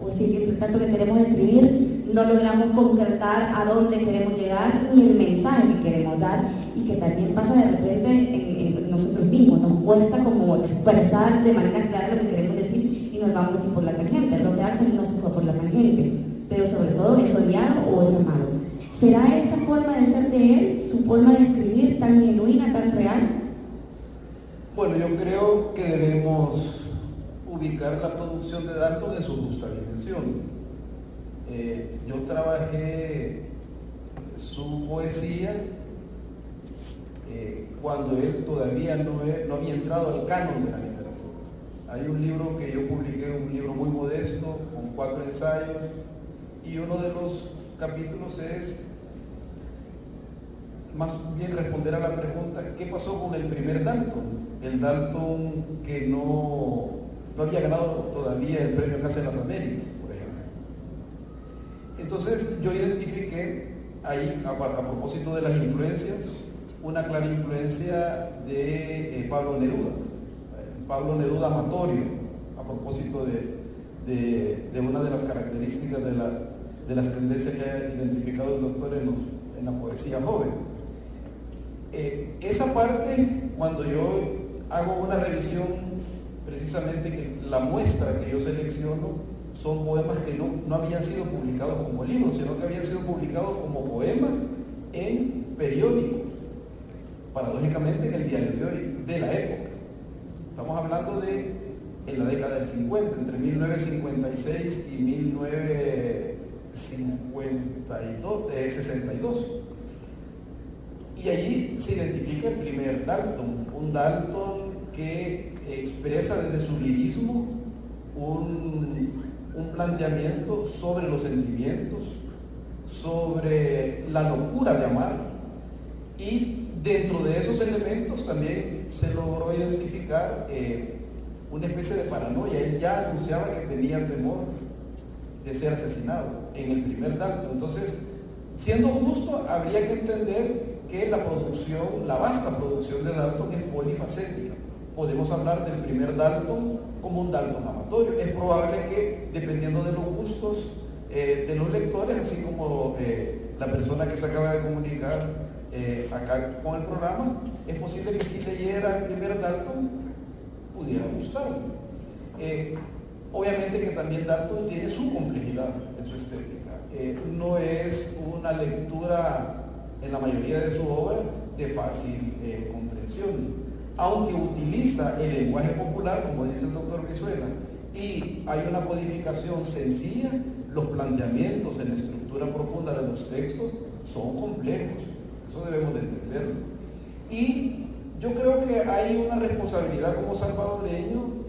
o sí, que tanto que queremos escribir, no logramos concretar a dónde queremos llegar ni el mensaje que queremos dar, y que también pasa de repente en nosotros mismos, nos cuesta como expresar de manera clara lo que queremos decir y nos vamos así por la tangente. Roque Dalton no se fue por la tangente, pero sobre todo es odiado o es amado. ¿Será esa forma de ser de él, su forma de escribir tan genuina, tan real? Bueno, yo creo que debemos ubicar la producción de Dalton en su justa dimensión. Yo trabajé su poesía cuando él todavía no había entrado al canon de la literatura. Hay un libro que yo publiqué, un libro muy modesto, con 4 ensayos, y uno de los capítulos es más bien responder a la pregunta: ¿qué pasó con el primer Dalton? El Dalton que no había ganado todavía el premio Casa de las Américas, por ejemplo. Entonces yo identifiqué ahí, a propósito de las influencias, una clara influencia de Pablo Neruda amatorio, a propósito de una de las características de las tendencias que ha identificado el doctor en la poesía joven. Esa parte, cuando yo hago una revisión, precisamente que la muestra que yo selecciono son poemas que no habían sido publicados como libros, sino que habían sido publicados como poemas en periódicos, paradójicamente en el diario de hoy, de la época. Estamos hablando en la década del 50, entre 1956 y 1962. Y allí se identifica el primer Dalton, un Dalton que expresa desde su lirismo un planteamiento sobre los sentimientos, sobre la locura de amar, y dentro de esos elementos también se logró identificar una especie de paranoia. Él ya anunciaba que tenía temor de ser asesinado en el primer Dalton. Entonces, siendo justo, habría que entender que la vasta producción de Dalton es polifacética. Podemos hablar del primer Dalton como un Dalton amatorio. Es probable que, dependiendo de los gustos de los lectores, así como la persona que se acaba de comunicar acá con el programa, es posible que si leyera el primer Dalton pudiera gustarle. Obviamente que también Dalton tiene su complejidad en su estética. No es una lectura, en la mayoría de su obra, de fácil comprensión. Aunque utiliza el lenguaje popular, como dice el doctor Brizuela, y hay una codificación sencilla, los planteamientos en la estructura profunda de los textos son complejos. Eso debemos de entenderlo. Y yo creo que hay una responsabilidad como salvadoreño,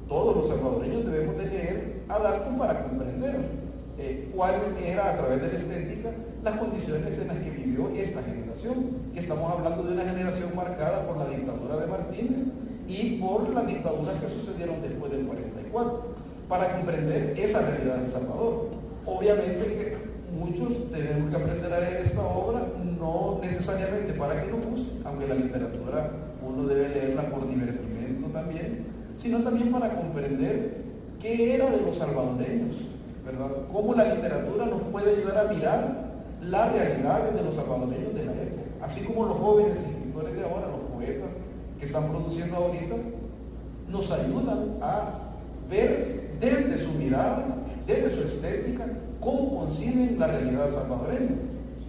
todos los salvadoreños debemos de leer a Dalton para comprender cuál era, a través de la estética, las condiciones en las que vivió esta generación, que estamos hablando de una generación marcada por la dictadura de Martínez y por las dictaduras que sucedieron después del 44, para comprender esa realidad de El Salvador. Obviamente que muchos tenemos que aprender a leer esta obra, no necesariamente para que nos guste, aunque la literatura uno debe leerla por divertimento también, sino también para comprender qué era de los salvadoreños, ¿verdad? Cómo la literatura nos puede ayudar a mirar las realidades de los salvadoreños de la época, así como los jóvenes escritores de ahora, los poetas que están produciendo ahorita, nos ayudan a ver desde su mirada, desde su estética, cómo conciben la realidad salvadoreña,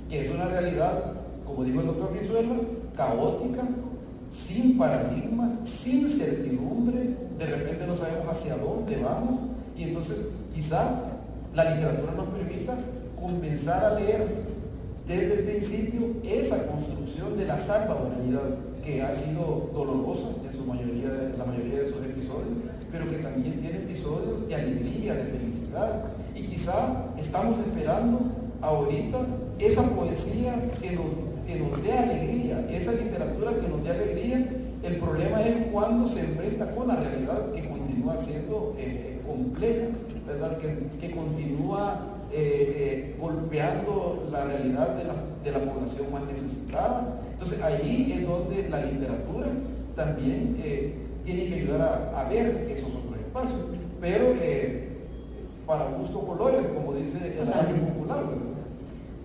que es una realidad, como dijo el doctor Brizuela, caótica, sin paradigmas, sin certidumbre, de repente no sabemos hacia dónde vamos, y entonces quizá la literatura nos permita comenzar a leer desde el principio esa construcción de la salvadoreñidad, que ha sido dolorosa en la mayoría de sus episodios, pero que también tiene episodios de alegría, de felicidad, y quizá estamos esperando ahorita esa poesía que nos dé alegría, esa literatura que nos dé alegría. El problema es cuando se enfrenta con la realidad, que continúa siendo compleja, ¿verdad? Que continúa golpeando la realidad de la población más necesitada. Entonces ahí es donde la literatura también tiene que ayudar a ver esos otros espacios, pero para gusto colores, como dice el arte popular, ¿verdad?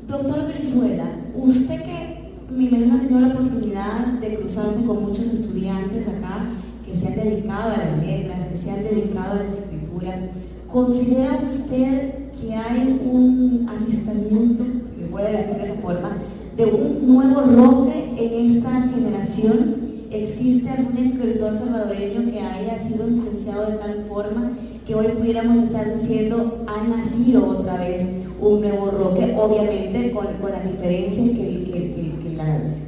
Doctor Brizuela, usted que me imagino ha tenido la oportunidad de cruzarse con muchos estudiantes acá que se han dedicado a las letras, que se han dedicado a la escritura, ¿considera usted que hay un alistamiento, si me puede decir de esa forma, de un nuevo rock en esta generación? ¿Existe algún escritor salvadoreño que haya sido influenciado de tal forma que hoy pudiéramos estar diciendo ha nacido otra vez un nuevo rock? Obviamente con las diferencias que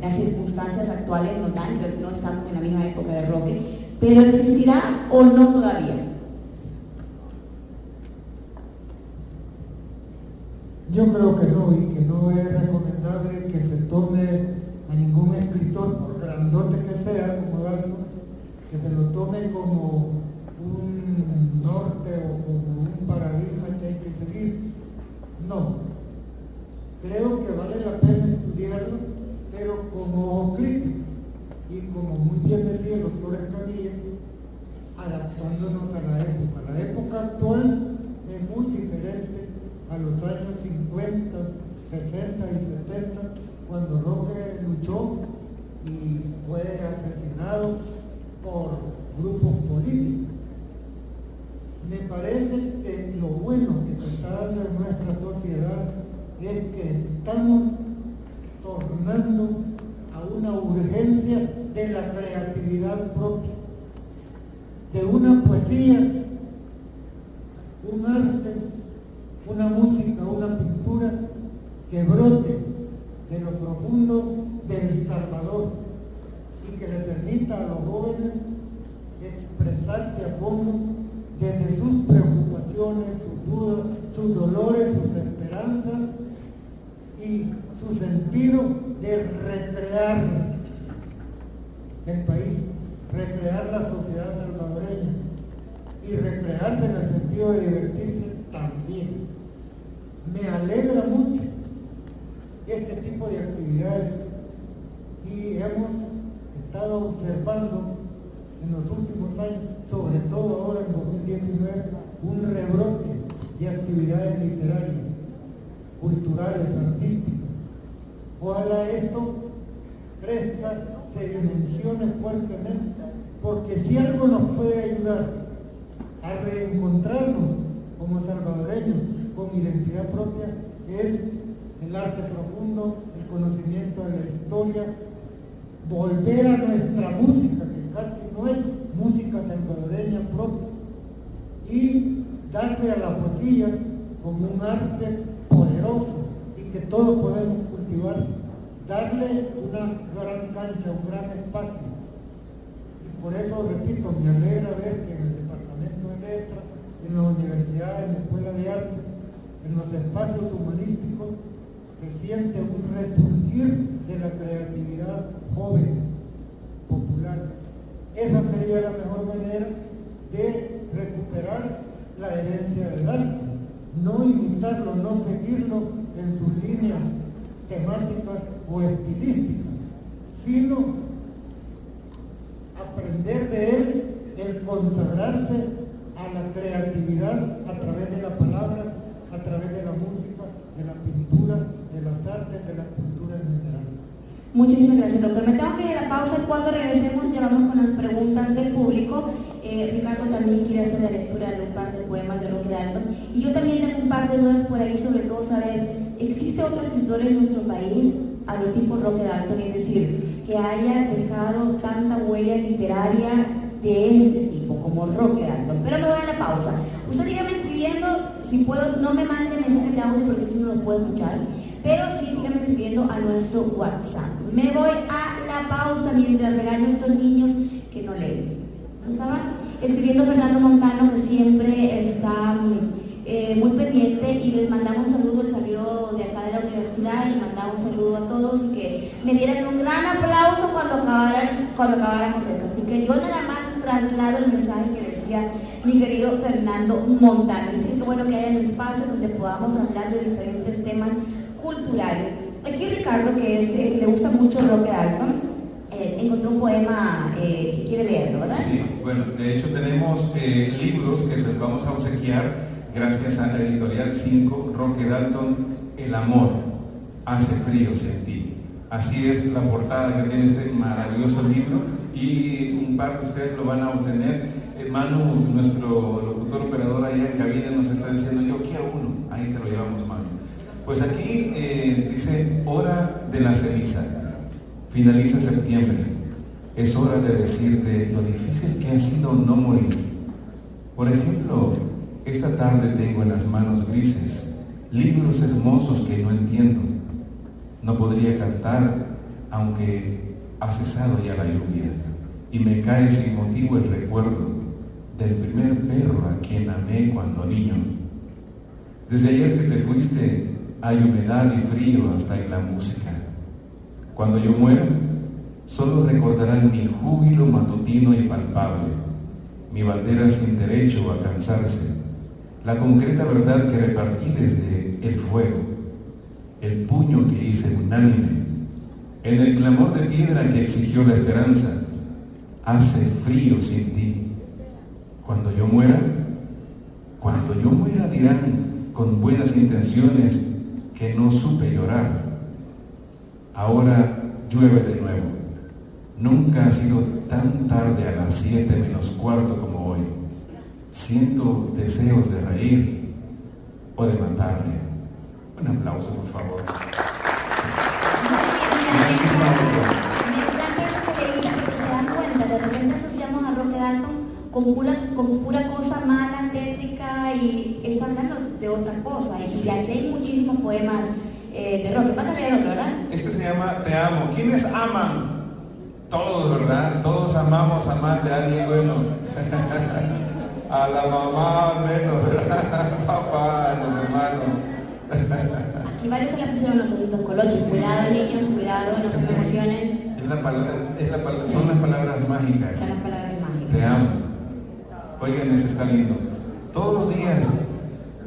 las circunstancias actuales nos dan, no estamos en la misma época de rock, pero ¿existirá o no todavía? Yo creo que no, y que no es recomendable que se tome a ningún escritor, por grandote que sea, como Dalton, que se lo tome como un norte o como un paradigma que hay que seguir. No. Creo que vale la pena estudiarlo, pero como ojo crítico. Y como muy bien decía el doctor Escamilla, adaptándonos a la época. La época actual es muy diferente a los años 50, 60 y 70, cuando Roque luchó y fue asesinado por grupos políticos. Me parece que lo bueno que se está dando en nuestra sociedad es que estamos tornando a una urgencia de la creatividad propia, de una poesía, un arte, una música, una pintura que brote de lo profundo del Salvador y que le permita a los jóvenes expresarse a fondo desde sus preocupaciones, sus dudas, sus dolores, sus esperanzas y su sentido de recrear el país, recrear la sociedad salvadoreña y recrearse en el sentido de divertirse también. Me alegra mucho este tipo de actividades y hemos estado observando en los últimos años, sobre todo ahora en 2019, un rebrote de actividades literarias, culturales, artísticas. Ojalá esto crezca, se dimensione fuertemente, porque si algo nos puede ayudar a reencontrarnos como salvadoreños con identidad propia es el arte profundo, el conocimiento de la historia, volver a nuestra música, que casi no hay música salvadoreña propia, y darle a la poesía como un arte poderoso y que todos podemos cultivar, darle una gran cancha, un gran espacio. Y por eso, repito, me alegra ver que en el Departamento de Letras, en la universidad, en la Escuela de Artes, en los espacios humanísticos, se siente un resurgir de la creatividad joven, popular. Esa sería la mejor manera de recuperar la herencia del arte, no imitarlo, no seguirlo en sus líneas temáticas o estilísticas, sino aprender de él el consagrarse a la creatividad a través de la palabra, a través de la música, de la pintura, de las artes, de la cultura en general. Muchísimas gracias, doctor. Me tengo que ir a la pausa. Cuando regresemos ya vamos con las preguntas del público. Ricardo también quiere hacer la lectura de un par de poemas de Roque Dalton. Y yo también tengo un par de dudas por ahí, sobre todo saber, ¿existe otro escritor en nuestro país a lo tipo Roque Dalton? Es decir, que haya dejado tanta huella literaria de este tipo, como Roque Dalton. Pero me voy a la pausa. Usted sígame escribiendo, si puedo, no me mande mensajes de audio porque si no lo puedo escuchar. Pero sí, síganme escribiendo a nuestro WhatsApp. Me voy a la pausa mientras regaño a estos niños que no leen. Estaba escribiendo Fernando Montano, que siempre está muy pendiente, y les mandaba un saludo. Él salió de acá de la universidad y mandaba un saludo a todos y que me dieran un gran aplauso cuando acabáramos esto. Así que yo nada más traslado el mensaje que decía mi querido Fernando Montano. Dice que bueno que haya un espacio donde podamos hablar de diferentes temas culturales. Aquí Ricardo, que le gusta mucho Roque Dalton, encontró un poema que quiere leerlo, ¿verdad? Sí, bueno, de hecho tenemos libros que les vamos a obsequiar gracias a la editorial 5, Roque Dalton, El amor hace frío sin ti. Así es la portada que tiene este maravilloso libro, y un par de ustedes lo van a obtener. Manu, nuestro locutor operador allá en cabina, nos está diciendo, yo quiero uno. Ahí te lo llevamos, Manu. Pues aquí dice hora de la ceniza. Finaliza septiembre. Es hora de decirte lo difícil que ha sido no morir. Por ejemplo, esta tarde tengo en las manos grises libros hermosos que no entiendo. No podría cantar aunque ha cesado ya la lluvia y me cae sin motivo el recuerdo del primer perro a quien amé cuando niño. Desde ayer que te fuiste hay humedad y frío hasta en la música. Cuando yo muera, solo recordarán mi júbilo matutino y palpable, mi bandera sin derecho a cansarse, la concreta verdad que repartí desde el fuego, el puño que hice unánime, en el clamor de piedra que exigió la esperanza. Hace frío sin ti. Cuando yo muera dirán con buenas intenciones que no supe llorar. Ahora llueve de nuevo. Nunca ha sido tan tarde a las 7 menos cuarto como hoy. Siento deseos de reír o de matarme. Un aplauso, por favor. Me encanta esto que le dice, porque se dan cuenta, de repente asociamos a Roque Dalton como pura cosa mala, tétrica, y está hablando de otra cosa. Y así hay muchísimos poemas de Roque. Vas a leer otro, ¿verdad? Este se llama Te amo. ¿Quiénes aman? Todos, ¿verdad? Todos amamos a más de alguien bueno. A la mamá menos, ¿verdad? Papá, a los hermanos. Aquí varios se le pusieron los ojitos colochos. Cuidado, niños, cuidado, no se me emocionen. Son las palabras mágicas. Son las palabras mágicas. Te amo. Oigan, ese está lindo. Todos los días,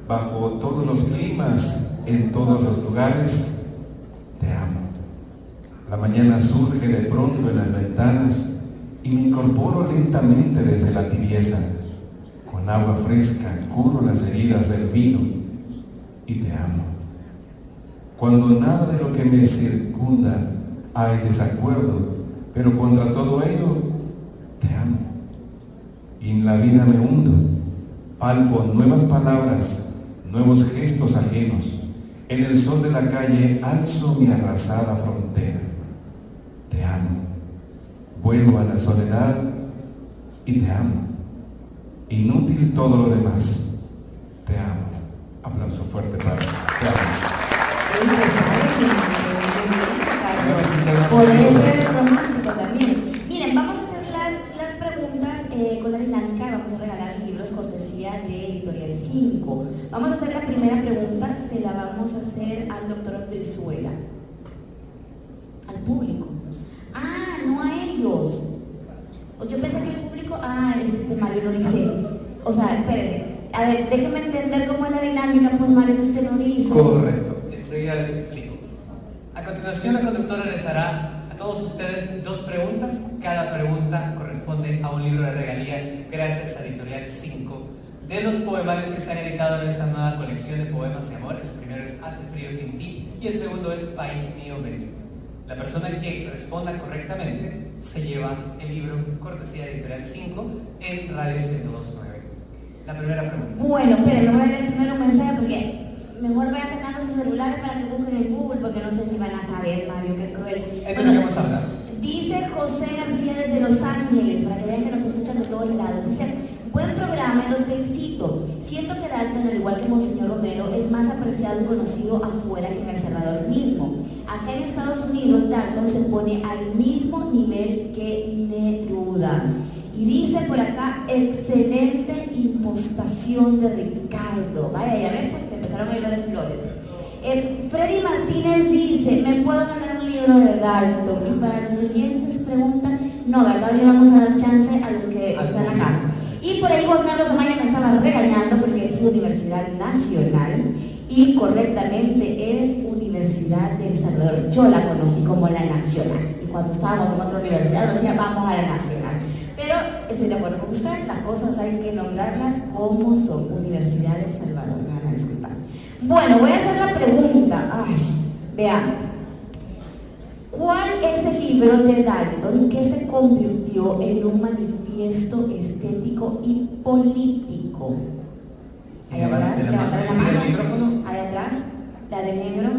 bajo todos los climas, en todos los lugares, te amo. La mañana surge de pronto en las ventanas y me incorporo lentamente desde la tibieza. Con agua fresca curo las heridas del vino y te amo. Cuando nada de lo que me circunda hay desacuerdo, pero contra todo ello, te amo. Y en la vida me hundo, palpo nuevas palabras, nuevos gestos ajenos. En el sol de la calle alzo mi arrasada frontera. Te amo. Vuelvo a la soledad y te amo. Inútil todo lo demás. Te amo. Aplauso fuerte para ti. Te amo. Podría ser romántico también. Miren, vamos a hacer las preguntas con la dinámica y vamos a regalar libros cortesía de Editorial 5. Vamos a hacer la primera pregunta, se la vamos a hacer al doctor Brizuela. Al público. Ah, no a ellos. Yo pensé que el público, ese Mario lo dice. O sea, espérese. A ver, déjenme entender cómo es la dinámica, pues Mario, que usted lo dice. Correcto, enseguida les explico. A continuación, la conductora les hará a todos ustedes 2 preguntas. Cada pregunta corresponde a un libro de regalía gracias a Editorial 5 de los poemarios que se han editado en esa nueva colección de poemas de amor. El primero es Hace frío sin ti y el segundo es País mío bello. La persona que responda correctamente se lleva el libro cortesía de Editorial 5 en Radio 102.9. La primera pregunta. Bueno, esperen, voy a leer primero un mensaje porque mejor vayan sacando sus celulares para que busquen en Google, porque no sé si van a saber, Mario, qué cruel. Esto es lo que vamos a hablar. Dice José García desde Los Ángeles, para que vean que nos escuchan de todos lados. Dice, buen programa, los felicito. Siento que Dalton, al igual que Monseñor Romero, es más apreciado y conocido afuera que en El Salvador mismo. Acá en Estados Unidos, Dalton se pone al mismo nivel que Neruda. Y dice por acá, excelente impostación de Ricardo. Vaya, ya ven, pues te empezaron a llover de flores. Freddy Martínez dice, ¿me puedo ganar un libro de Dalton? Y para los oyentes preguntan, no, ¿verdad? Hoy vamos a dar chance a los que están acá. Y por ahí Juan Carlos Amaya me estaba regañando porque dije Universidad Nacional y correctamente es Universidad de El Salvador. Yo la conocí como la Nacional y cuando estábamos en otra universidad nos decía vamos a la Nacional. Pero estoy de acuerdo con usted, las cosas hay que nombrarlas como son. Universidad de El Salvador, me van a disculpar. Bueno, voy a hacer la pregunta. Veamos. ¿Cuál es el libro de Dalton que se convirtió en un manifiesto estético y político? Ahí atrás, levantar la mano. Ahí atrás. La de negro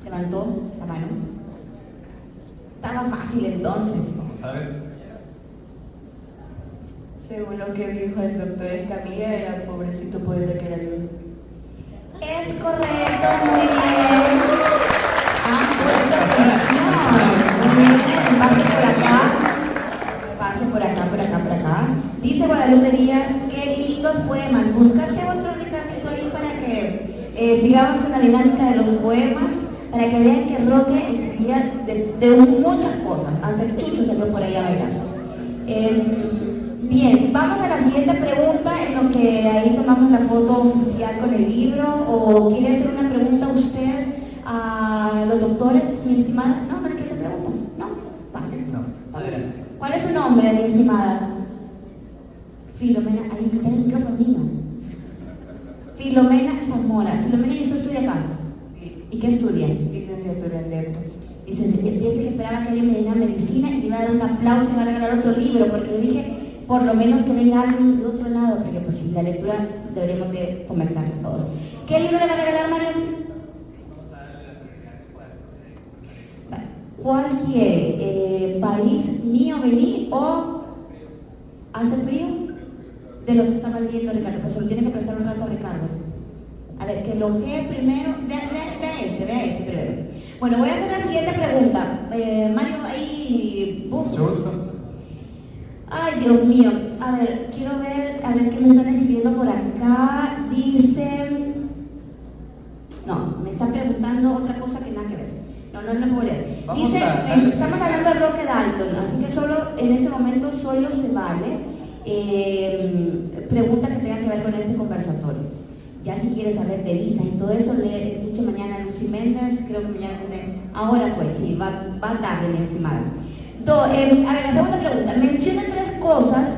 levantó la mano. Estaba fácil entonces. Vamos a ver. Según lo que dijo el doctor Escamilla, era pobrecito poder de que era yo. Es correcto, muy bien. Han puesto atención. Muy bien, pase por acá. Pase por acá, por acá, por acá. Dice Guadalupe Díaz, qué lindos poemas. Búscate otro, Ricardito, ahí para que sigamos con la dinámica de los poemas, para que vean que Roque escribía de muchas cosas. Hasta el Chucho salió por ahí a bailar. Bien, vamos a la siguiente pregunta, en lo que ahí tomamos la foto oficial con el libro. ¿O quiere hacer una pregunta usted a los doctores, mi estimada? No, no le quiere hacer pregunta. No, vale. No, adelante. ¿Cuál es su nombre, mi estimada? Filomena, ahí está el micrófono mío. Filomena Zamora. Filomena, ¿y usted estudia acá? Sí, ¿Y qué estudia? licenciatura en letras. Fíjense que esperaba que alguien me diera medicina y le iba a dar un aplauso y me iba a regalar otro libro, porque le dije, por lo menos que venga alguien de otro lado, porque pues sí, la lectura deberíamos de fomentarla todos. ¿Qué libro le va a regalar, Mario? Vamos a darle la prioridad que pueda escoger. Vale. ¿Cuál quiere? ¿País mío, vení o hace frío? De lo que estaba leyendo Ricardo, pues se lo tiene que prestar un rato a Ricardo. A ver, que lo que primero, vea este primero. Bueno, voy a hacer la siguiente pregunta. Mario, ahí, Mucho buzo. gusto. Ay, Dios mío. A ver, quiero ver, a ver qué me están escribiendo por acá. Dicen... No, me están preguntando otra cosa que nada que ver. No puedo leer. Vamos Dice, a- estamos hablando de Roque Dalton, así que solo, en este momento solo se vale preguntas que tengan que ver con este conversatorio. Ya si quieres saber de Lisa y todo eso, escuche mañana a Lucy Méndez, creo que mañana, ahora fue, sí, va tarde, mi estimada. A ver, la segunda pregunta. Menciona 3 cosas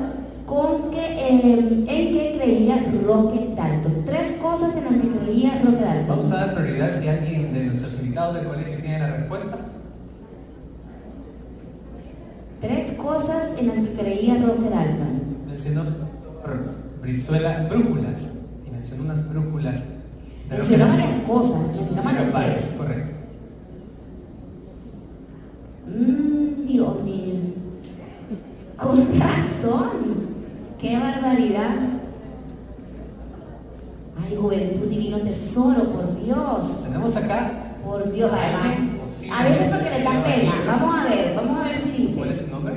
en que creía Roque Dalton. 3 cosas en las que creía Roque Dalton. Vamos a dar prioridad si alguien de nuestros invitados del colegio tiene la respuesta. 3 cosas en las que creía Roque Dalton. Mencionó Brizuela brújulas y mencionó unas brújulas. de Mencionó Roque varias cosas, mencionó más de Dalton. Varias, 3. correcto. Dios mío. Con razón. ¡Qué barbaridad! Ay, juventud, divino tesoro, por Dios. Tenemos acá. Por Dios, vaya, vaya. Posiblemente A veces porque le da señora pena. Evelyn. Vamos a ver si dice. ¿Cuál es su nombre?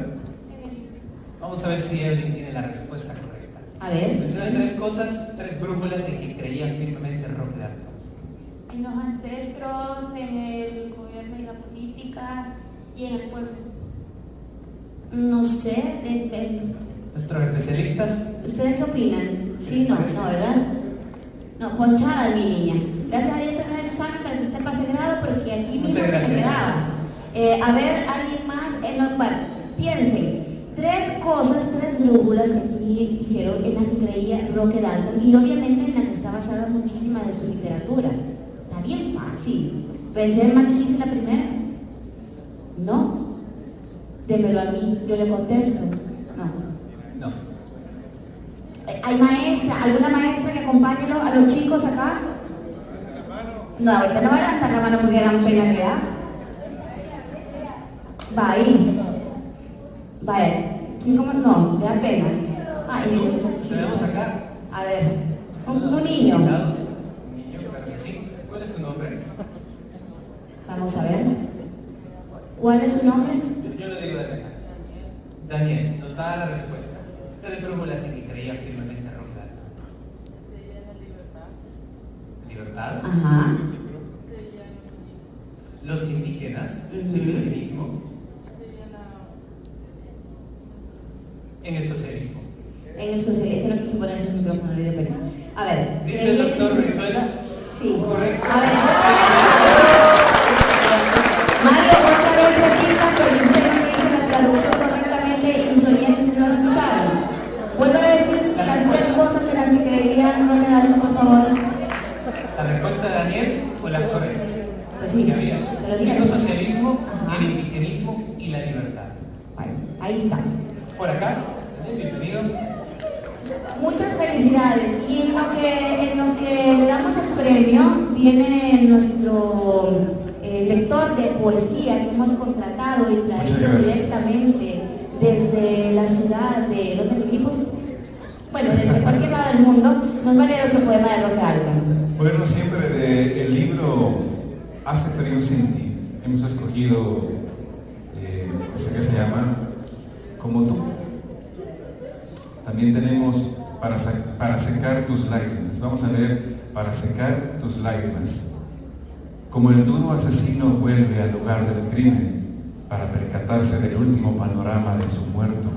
Vamos a ver si Evelyn tiene la respuesta correcta. A ver. Menciona 3 cosas, 3 brújulas en que creía firmemente Roque Dalton. En los ancestros, en el gobierno y la política y en el pueblo. No sé, Nuestros especialistas. ¿ustedes qué opinan? Sí, no, ¿verdad? No, ponchada mi niña. Gracias a Dios tengo el examen para que usted pase grado, porque aquí mismo Muchas se me gracias. quedaba. A ver, alguien más. Bueno, piensen. 3 cosas, 3 brújulas que aquí dijeron en las que creía Roque Dalton, y obviamente en la que está basada muchísima de su literatura. Está bien fácil. ¿Pensé en más difícil la primera? No. Démelo a mí, yo le contesto. No. No. ¿Hay maestra? ¿Alguna maestra que acompañe a los chicos acá? No, ahorita no va a levantar la mano porque eran penalidad. Va ahí. Vaya. ¿Quién como? No, le da pena. Ay, mi muchachito. Tenemos acá. A ver, un niño. invitados. Un niño, claro que sí. ¿Cuál es su nombre? Vamos a ver. ¿Cuál es su nombre? Yo lo digo de acá. Daniel, nos va a dar la respuesta. 3 brújulas en que creía firmemente Roque Dalton. Libertad. Ajá. Los indígenas. Ujú. El indigenismo. En el socialismo. En el socialista no quiso ponerse el micrófono, le dio pena. A ver. Dice el doctor Brizuela. Sí. Correcto. A ver. Mario, otra vez repita, porque usted no me hizo la traducción correctamente y mis oyentes no escucharon. Vuelvo a decir las 3 cosas en las que creería Roque Dalton, por favor. La respuesta de Daniel fue la correcta. Pues sí, Que había pero el dígame. socialismo, Ajá. el indigenismo y la libertad. Bueno, ahí está. Por acá, Daniel, bienvenido. Muchas felicidades. Y en lo que le damos el premio, viene nuestro lector de poesía que hemos contratado y traído directamente desde la ciudad de donde vivimos. Bueno, desde cualquier lado del mundo, nos va a leer otro poema de Roque Dalton. Bueno, siempre del libro Hace frío sin ti. Hemos escogido este que se llama Como tú. También tenemos para secar tus lágrimas. Vamos a leer Para secar tus lágrimas. Como el duro asesino vuelve al lugar del crimen para percatarse del último panorama de su muerto.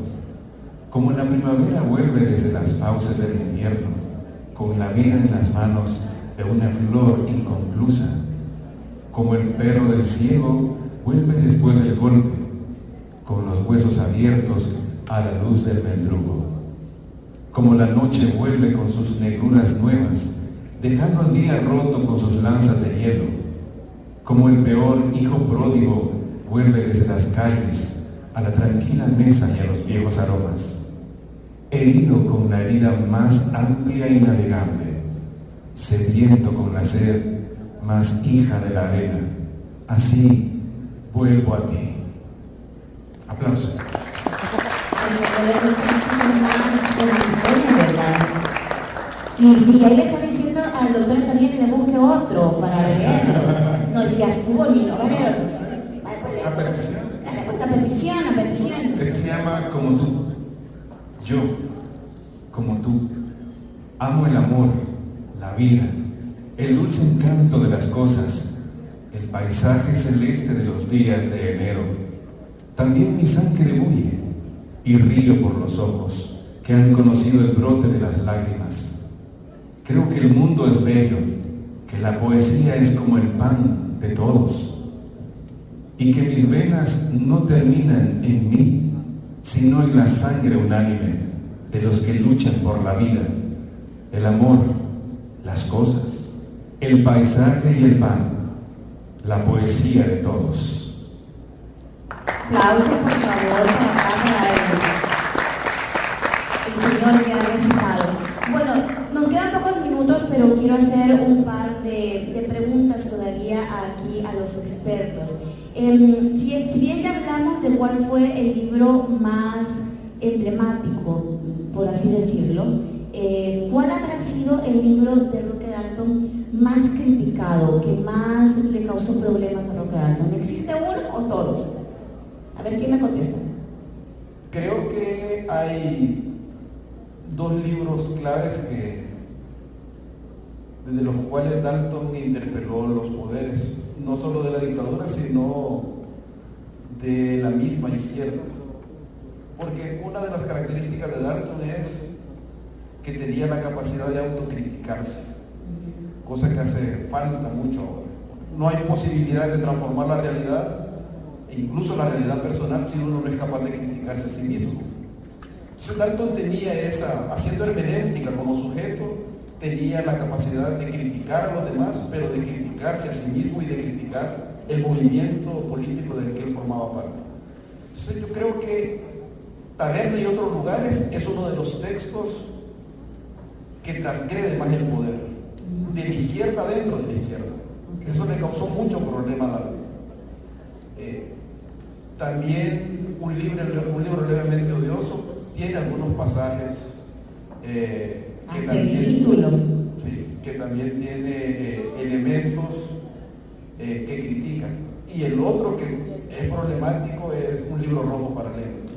Como la primavera vuelve desde las fauces del invierno, con la vida en las manos de una flor inconclusa. Como el perro del ciego vuelve después del golpe, con los huesos abiertos a la luz del mendrugo. Como la noche vuelve con sus negruras nuevas, dejando el día roto con sus lanzas de hielo. Como el peor hijo pródigo vuelve desde las calles a la tranquila mesa y a los viejos aromas. Herido con la herida más amplia y navegable, sediento con la sed más hija de la arena, así vuelvo a ti. Aplausos. Y si ahí le está diciendo al doctor también que le busque otro para leerlo. No, si ya estuvo listo. A petición. A petición. Este se llama Como tú. Yo, como tú, amo el amor, la vida, el dulce encanto de las cosas, el paisaje celeste de los días de enero. También mi sangre bulle y río por los ojos que han conocido el brote de las lágrimas. Creo que el mundo es bello, que la poesía es como el pan de todos y que mis venas no terminan en mí, sino en la sangre unánime de los que luchan por la vida, el amor, las cosas, el paisaje y el pan, la poesía de todos. Aplausos, por favor, para el señor que ha recitado. Bueno, nos quedan pocos minutos, pero quiero hacer un par de preguntas todavía aquí a los expertos. Si bien ya hablamos de cuál fue el libro más emblemático, por así decirlo, ¿cuál habrá sido el libro de Roque Dalton más criticado, que más le causó problemas a Roque Dalton? ¿Existe uno o todos? A ver, ¿quién me contesta? Creo que hay dos libros claves desde los cuales Dalton interpeló los poderes, no solo de la dictadura, sino de la misma izquierda. Porque una de las características de Dalton es que tenía la capacidad de autocriticarse, cosa que hace falta mucho ahora. No hay posibilidad de transformar la realidad, e incluso la realidad personal, si uno no es capaz de criticarse a sí mismo. Entonces Dalton tenía haciendo hermenéutica como sujeto, tenía la capacidad de criticar a los demás, pero de criticarse a sí mismo y de criticar el movimiento político del que él formaba parte. Entonces yo creo que Taberna y otros lugares es uno de los textos que transgrede más el poder, de la izquierda dentro de la izquierda. Eso le causó mucho problema a Dalton. También un libro levemente odioso tiene algunos pasajes que también tiene elementos que critican. Y el otro que es problemático es un libro rojo paralelo.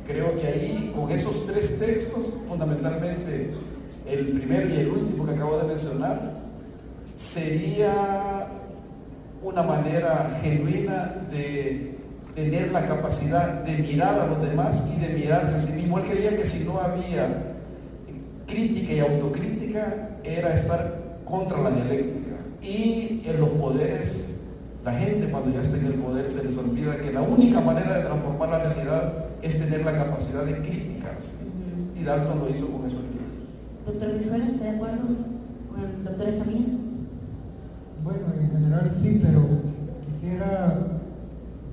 Creo que ahí, con esos tres textos, fundamentalmente el primero y el último que acabo de mencionar, sería una manera genuina de tener la capacidad de mirar a los demás y de mirarse a sí mismo. Él creía que si no había crítica y autocrítica era estar contra la dialéctica. Y en los poderes, la gente cuando ya está en el poder se les olvida que la única manera de transformar la realidad es tener la capacidad de criticarse. Y Dalton lo hizo con esos libros. Doctor Brizuela, ¿está de acuerdo con el doctor Escamilla? Bueno, en general sí, pero quisiera,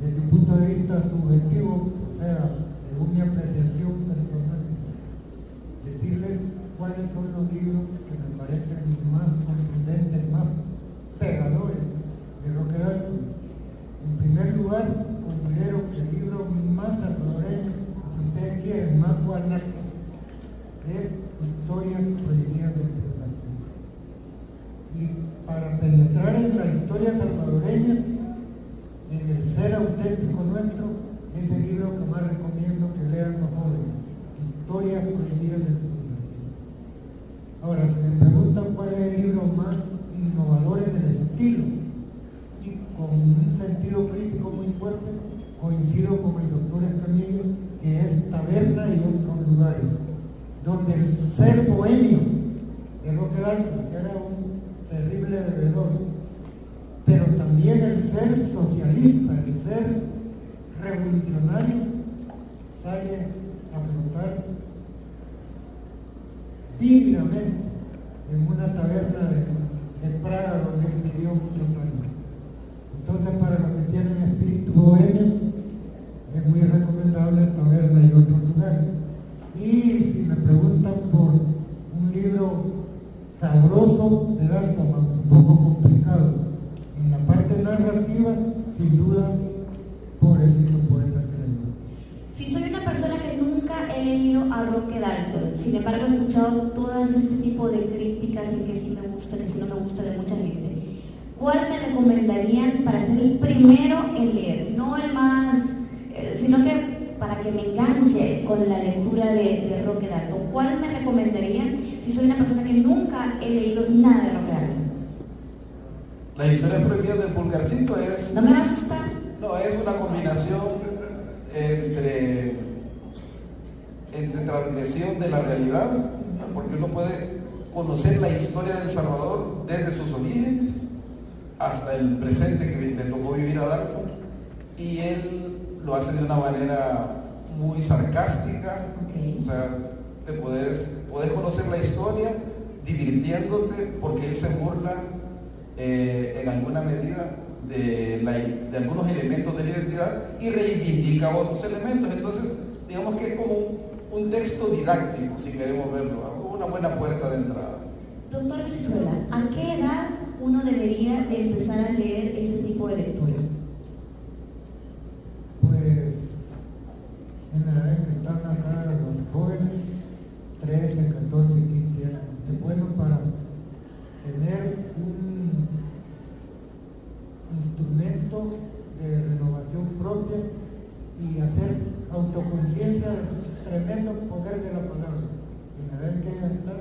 desde un punto de vista subjetivo, o sea, según mi apreciación personal, decirles es Historias prohibidas del primer siglo. Y para penetrar en la historia salvadoreña, en el ser auténtico nuestro, es el libro que más recomiendo que lean los jóvenes, Historias prohibidas del primer siglo. Ahora, si me preguntan cuál es el libro más innovador en el estilo y con un sentido crítico muy fuerte, coincido con el doctor Escamillo, que es Taberna y otros lugares, donde el ser bohemio de Roque Dalton, que era un terrible bebedor, pero también el ser socialista, el ser revolucionario, sale a flotar vívidamente en una taberna de Praga donde él vivió muchos años. Entonces, para los que tienen espíritu bohemio, es muy recomendable Taberna y otros lugares. Y si me preguntan por un libro sabroso de Dalton, un poco complicado, en la parte narrativa, sin duda, Pobrecito Poeta que era yo. Si soy una persona que nunca he leído a Roque Dalton, sin embargo he escuchado todas este tipo de críticas en que sí me gusta, que sí no me gusta de mucha gente, ¿cuál me recomendarían para ser el primero en leer? No el más, sino que para que me enganche con la lectura de Roque Dalton. ¿Cuál me recomendarían si soy una persona que nunca he leído nada de Roque Dalton? Las historias prohibidas del Pulgarcito es... ¿No me va a asustar? No, es una combinación entre transgresión de la realidad, porque uno puede conocer la historia de El Salvador desde sus orígenes hasta el presente que le tocó vivir a Dalton, y él lo hace de una manera muy sarcástica. Okay. O sea, puedes conocer la historia divirtiéndote, porque él se burla en alguna medida de algunos elementos de la identidad y reivindica otros elementos. Entonces, digamos que es como un texto didáctico, si queremos verlo, una buena puerta de entrada. Doctor Brizuela, ¿a qué edad uno debería de empezar a leer este tipo de lectura? Pues en la edad en que están acá los jóvenes, 13, 14, 15 años, es bueno para tener un instrumento de renovación propia y hacer autoconciencia del tremendo poder de la palabra. En la edad en que ellos están,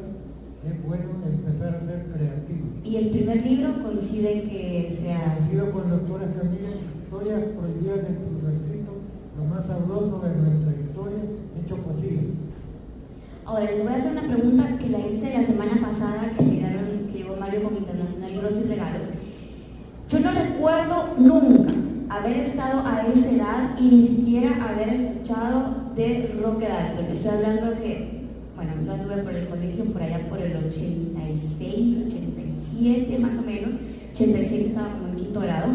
es bueno empezar a ser creativo. ¿Y el primer libro coincide que sea...? Coincido con el doctor Escamilla, Historias prohibidas del Pulgarcito, lo más sabroso de nuestra historia, hecho posible. Ahora, les voy a hacer una pregunta que la hice la semana pasada, que llegó Mario con Internacional Libros y Regalos. Yo no recuerdo nunca haber estado a esa edad y ni siquiera haber escuchado de Roque Dalton. Estoy hablando que, bueno, yo anduve por el colegio por allá por el 86, 87 más o menos. 86 estaba como en quinto grado.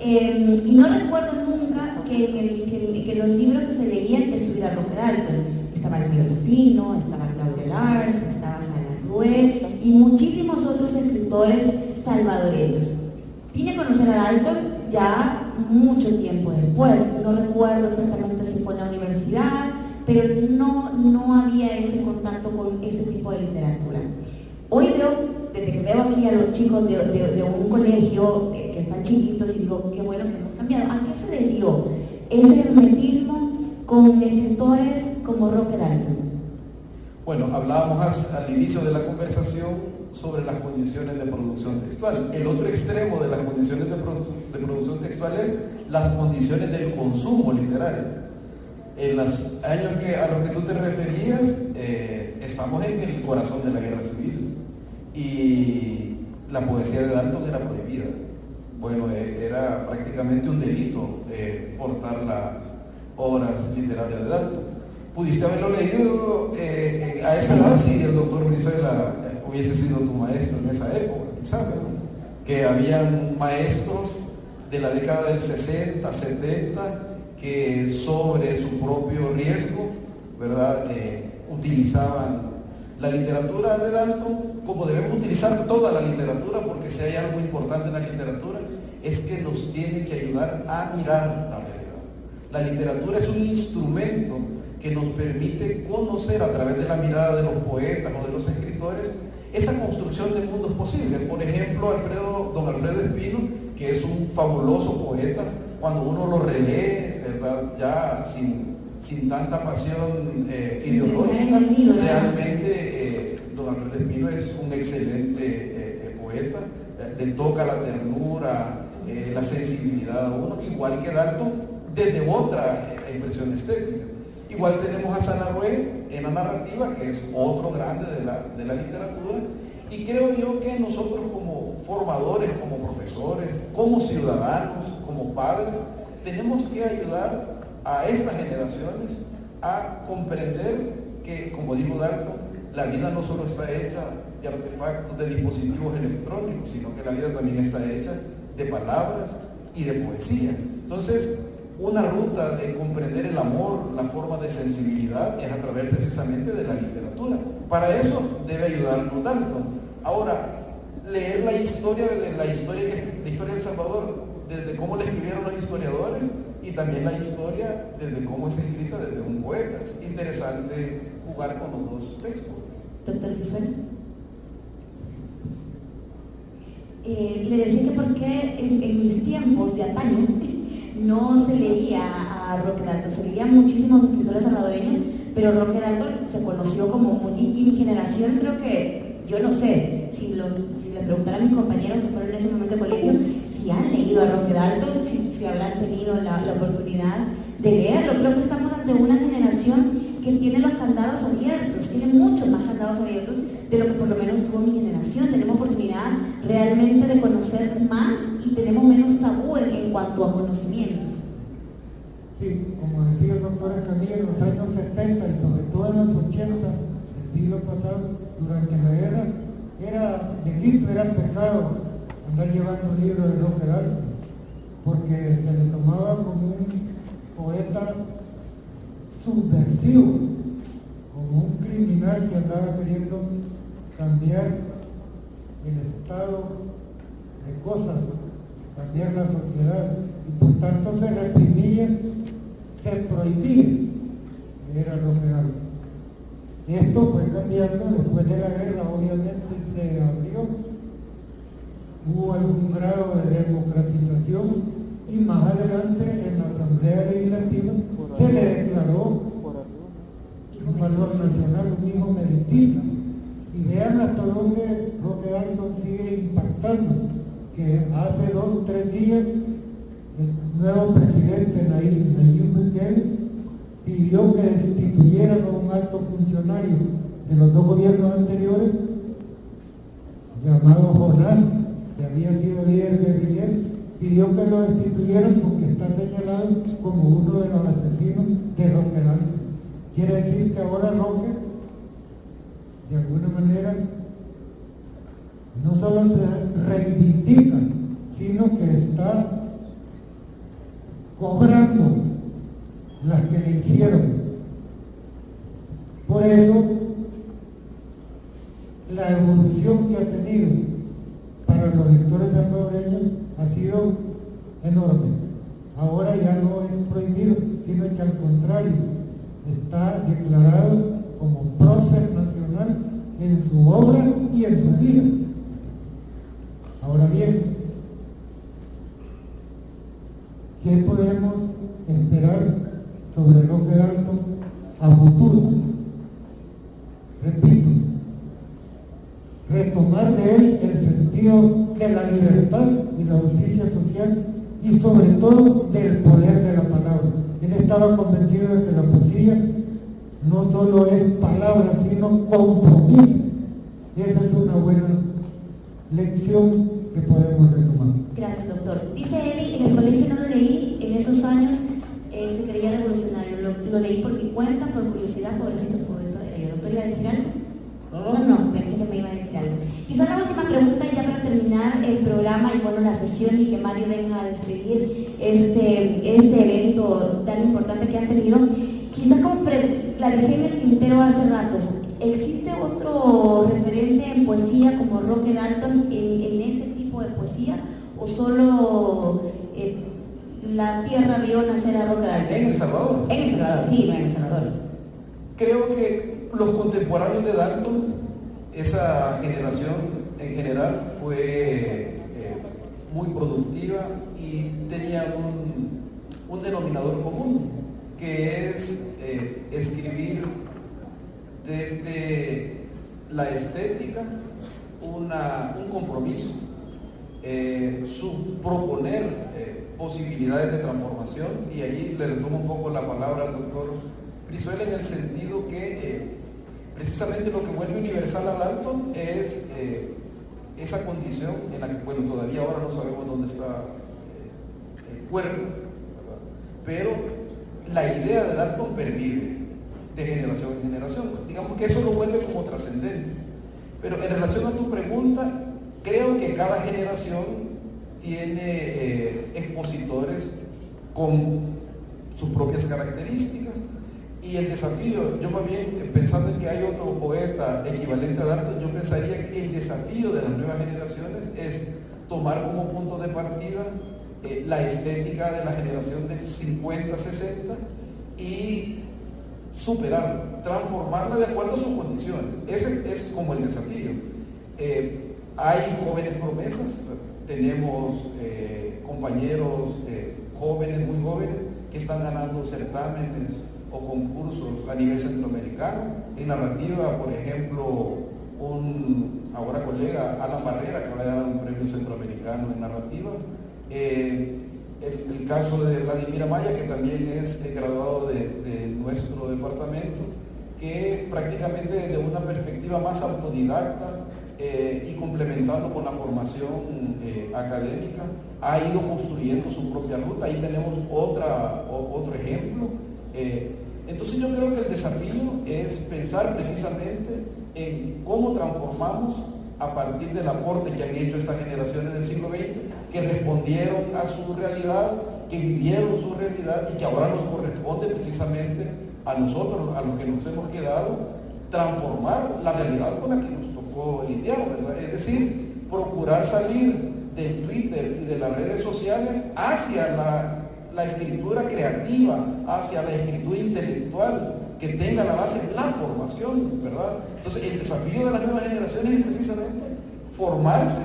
Y no recuerdo nunca que en los libros que se leían estuviera Roque Dalton. Estaba Alfredo Espino, estaba Claudia Lars, estaba Salarrué y muchísimos otros escritores salvadoreños. Vine a conocer a Dalton ya mucho tiempo después. No recuerdo exactamente si fue en la universidad, pero no había ese contacto con ese tipo de literatura. Hoy veo, desde que veo aquí a los chicos de un colegio que están chiquitos, y digo, qué bueno que hemos cambiado. ¿A qué se debió ese hermetismo con escritores como Roque Dalton? Bueno, hablábamos al inicio de la conversación sobre las condiciones de producción textual. El otro extremo de las condiciones de producción textual es las condiciones del consumo literario. En los años a los que tú te referías, estamos en el corazón de la guerra civil y la poesía de Dalton era prohibida. Bueno, era prácticamente un delito portar las obras literarias de Dalton. ¿Pudiste haberlo leído a esa edad si el doctor Brizuela hubiese sido tu maestro en esa época? Quizás, ¿no? Que habían maestros de la década del 60, 70, que sobre su propio riesgo, ¿verdad?, utilizaban la literatura de Dalton, como debemos utilizar toda la literatura, porque si hay algo importante en la literatura, es que nos tiene que ayudar a mirar la realidad. La literatura es un instrumento que nos permite conocer a través de la mirada de los poetas o de los escritores esa construcción de mundos posibles. Por ejemplo, don Alfredo Espino, que es un fabuloso poeta, cuando uno lo relee, ¿verdad? Ya sin tanta pasión ideológica, realmente don Alfredo Espino es un excelente poeta, le toca la ternura, la sensibilidad a uno, igual que Dalton desde otra expresión estética. Igual tenemos a Sanarrué en la narrativa, que es otro grande de la literatura, y creo yo que nosotros como formadores, como profesores, como ciudadanos, como padres, tenemos que ayudar a estas generaciones a comprender que, como dijo Dalton, la vida no solo está hecha de artefactos, de dispositivos electrónicos, sino que la vida también está hecha de palabras y de poesía. Entonces, una ruta de comprender el amor, la forma de sensibilidad, es a través precisamente de la literatura. Para eso debe ayudarnos Dalton. Ahora, leer la historia de El Salvador, desde cómo la escribieron los historiadores, y también la historia desde cómo es escrita desde un poeta. Es interesante jugar con los dos textos. Doctor Brizuela. Le decía que porque en mis tiempos de antaño no se leía a Roque Dalton, se leía muchísimos escritores salvadoreños, pero Roque Dalton se conoció como y mi generación, creo que, yo no sé, si les preguntara a mis compañeros que fueron en ese momento de colegio, si han leído a Roque Dalton, si habrán tenido la oportunidad de leerlo. Creo que estamos ante una generación que tiene los candados abiertos, tiene muchos más candados abiertos de lo que por lo menos tuvo mi generación. Tenemos oportunidad realmente de conocer más y tenemos menos tabú en cuanto a conocimientos. Sí, como decía el doctor Escamilla, en los años 70 y sobre todo en los 80 del siglo pasado, durante la guerra, era delito, era pecado andar llevando un libro de Roque Dalton, porque se le tomaba como un poeta subversivo, como un criminal que andaba queriendo cambiar el estado de cosas, cambiar la sociedad, y por tanto se reprimía, se prohibía leer a Roque Dalton. Esto fue cambiando después de la guerra, obviamente se abrió, hubo algún grado de democratización, y más adelante en la Asamblea Legislativa se le declaró un valor nacional, un hijo meritista. Y vean hasta dónde Roque Dalton sigue impactando, que hace 2 o 3 días el nuevo presidente Nayib Bukele pidió que destituyeran a un alto funcionario de los 2 gobiernos anteriores, llamado Jonás, que había sido líder guerrillero, pidió que lo destituyeran porque está señalado como uno de los asesinos de Roque Dalton. Quiere decir que ahora Roque, de alguna manera, no solo se reivindica, sino que está cobrando las que le hicieron. Por eso, la evolución que ha tenido para los lectores salvadoreños ha sido enorme. Ahora ya no es prohibido, sino que al contrario, está declarado como prócer nacional en su obra y en su vida. Ahora bien, ¿qué podemos esperar sobre Roque Dalton a futuro? Repito, retomar de él el sentido de la libertad y la justicia social y sobre todo del poder de la palabra. Él estaba convencido de que la poesía no solo es palabra, sino compromiso. Esa es una buena lección que podemos retomar. Gracias, doctor. Dice Evi, en el colegio no lo leí, en esos años se creía revolucionario. Lo leí por mi cuenta, por curiosidad, pobrecito poeta era yo. ¿Doctor iba a decir algo? No, pensé que me iba a decir algo. Quizás la última pregunta ya para terminar el programa y bueno, la sesión y que Mario venga a despedir este evento tan importante que han tenido. Quizás como la dejé en el tintero hace ratos, ¿existe otro referente en poesía como Roque Dalton en ese tipo de poesía o solo la tierra vio nacer a Roque Dalton? En El Salvador. En El Salvador, sí, en El Salvador. Creo que los contemporáneos de Dalton, esa generación en general, fue muy productiva y tenía un denominador común, que es escribir desde la estética un compromiso, proponer posibilidades de transformación, y ahí le retomo un poco la palabra al doctor Brizuela en el sentido que precisamente lo que vuelve universal a Dalton es esa condición en la que, bueno, todavía ahora no sabemos dónde está el cuerpo, ¿verdad? Pero la idea de Dalton pervive de generación en generación. Digamos que eso lo vuelve como trascendente. Pero en relación a tu pregunta, creo que cada generación tiene expositores con sus propias características, y el desafío, yo más bien pensando en que hay otro poeta equivalente a Dalton, yo pensaría que el desafío de las nuevas generaciones es tomar como punto de partida la estética de la generación del 50-60 y superarla, transformarla de acuerdo a sus condiciones. Ese es como el desafío. Hay jóvenes promesas, tenemos compañeros jóvenes, muy jóvenes, que están ganando certámenes o concursos a nivel centroamericano. En narrativa, por ejemplo, un ahora colega, Alan Barrera, que va a dar un premio centroamericano en narrativa. El caso de Vladimir Amaya, que también es graduado de nuestro departamento, que prácticamente desde una perspectiva más autodidacta y complementando con la formación académica, ha ido construyendo su propia ruta. Ahí tenemos otro ejemplo. Entonces yo creo que el desafío es pensar precisamente en cómo transformamos a partir del aporte que han hecho estas generaciones del siglo XX, que respondieron a su realidad, que vivieron su realidad y que ahora nos corresponde precisamente a nosotros, a los que nos hemos quedado, transformar la realidad con la que nos tocó lidiar, ¿verdad? Es decir, procurar salir del Twitter y de las redes sociales hacia la escritura creativa, hacia la escritura intelectual, que tenga la base en la formación, ¿verdad? Entonces, el desafío de las nuevas generaciones es precisamente formarse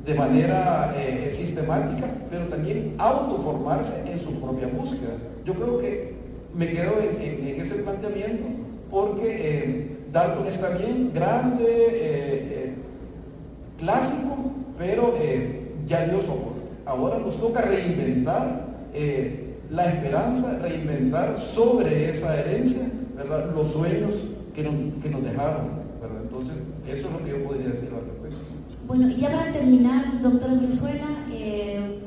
de manera sistemática, pero también autoformarse en su propia búsqueda. Yo creo que me quedo en ese planteamiento porque Dalton está bien, grande, clásico, pero ya dio su aporte. Ahora nos toca reinventar la esperanza, reinventar sobre esa herencia, ¿verdad?, los sueños que nos dejaron, ¿verdad? Entonces, eso es lo que yo podría decir al respecto. Bueno, y ya para terminar, doctor Brizuela,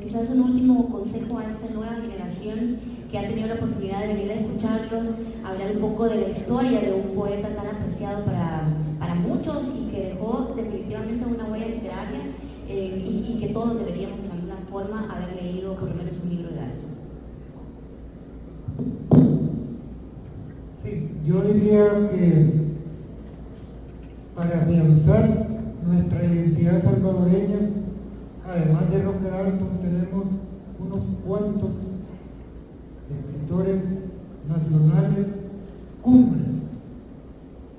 quizás un último consejo a esta nueva generación que ha tenido la oportunidad de venir a escucharlos, hablar un poco de la historia de un poeta tan apreciado para muchos y que dejó definitivamente una huella literaria y que todos deberíamos de alguna forma haber leído por lo menos un libro de Dalton. Sí, yo diría que para realizar nuestra identidad salvadoreña, además de Roque Dalton, tenemos unos cuantos escritores nacionales cumbres.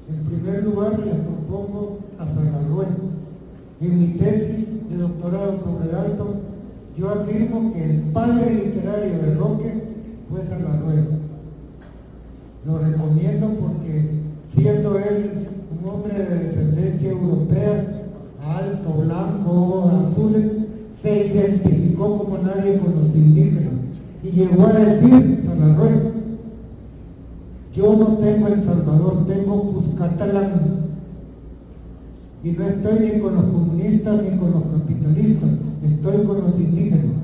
En primer lugar, les propongo a Salarrué. En mi tesis de doctorado sobre Dalton, yo afirmo que el padre literario de Roque fue Salarrué. Lo recomiendo porque, siendo él un hombre de descendencia europea, alto, blanco, ojos azules, se identificó como nadie con los indígenas y llegó a decir, Salarrué, yo no tengo El Salvador, tengo Cuscatlán, y no estoy ni con los comunistas ni con los capitalistas, estoy con los indígenas.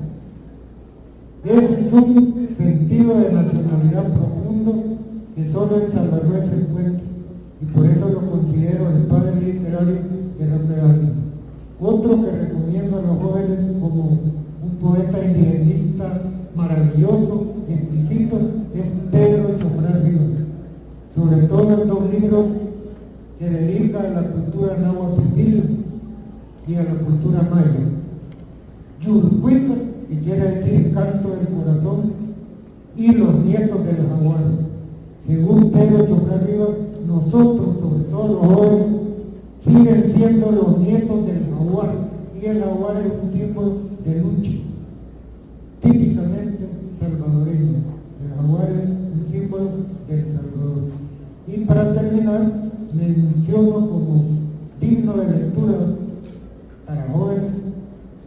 Ese es un sentido de nacionalidad profundo que solo en Salarrué se encuentra, y por eso lo considero el padre literario de Roque Dalton. Otro que recomiendo a los jóvenes como un poeta indigenista maravilloso, exquisito, es Pedro Chofrán Rivas, sobre todo en dos libros que dedica a la cultura náhuatl y a la cultura maya. Yurcuitl, que quiere decir canto del corazón, y Los nietos del jaguar. Según Pedro Chofré Rivas, nosotros, sobre todo los jóvenes, siguen siendo los nietos del jaguar, y el jaguar es un símbolo de lucha, típicamente salvadoreño. El jaguar es un símbolo del Salvador. Y para terminar, menciono como digno de lectura para jóvenes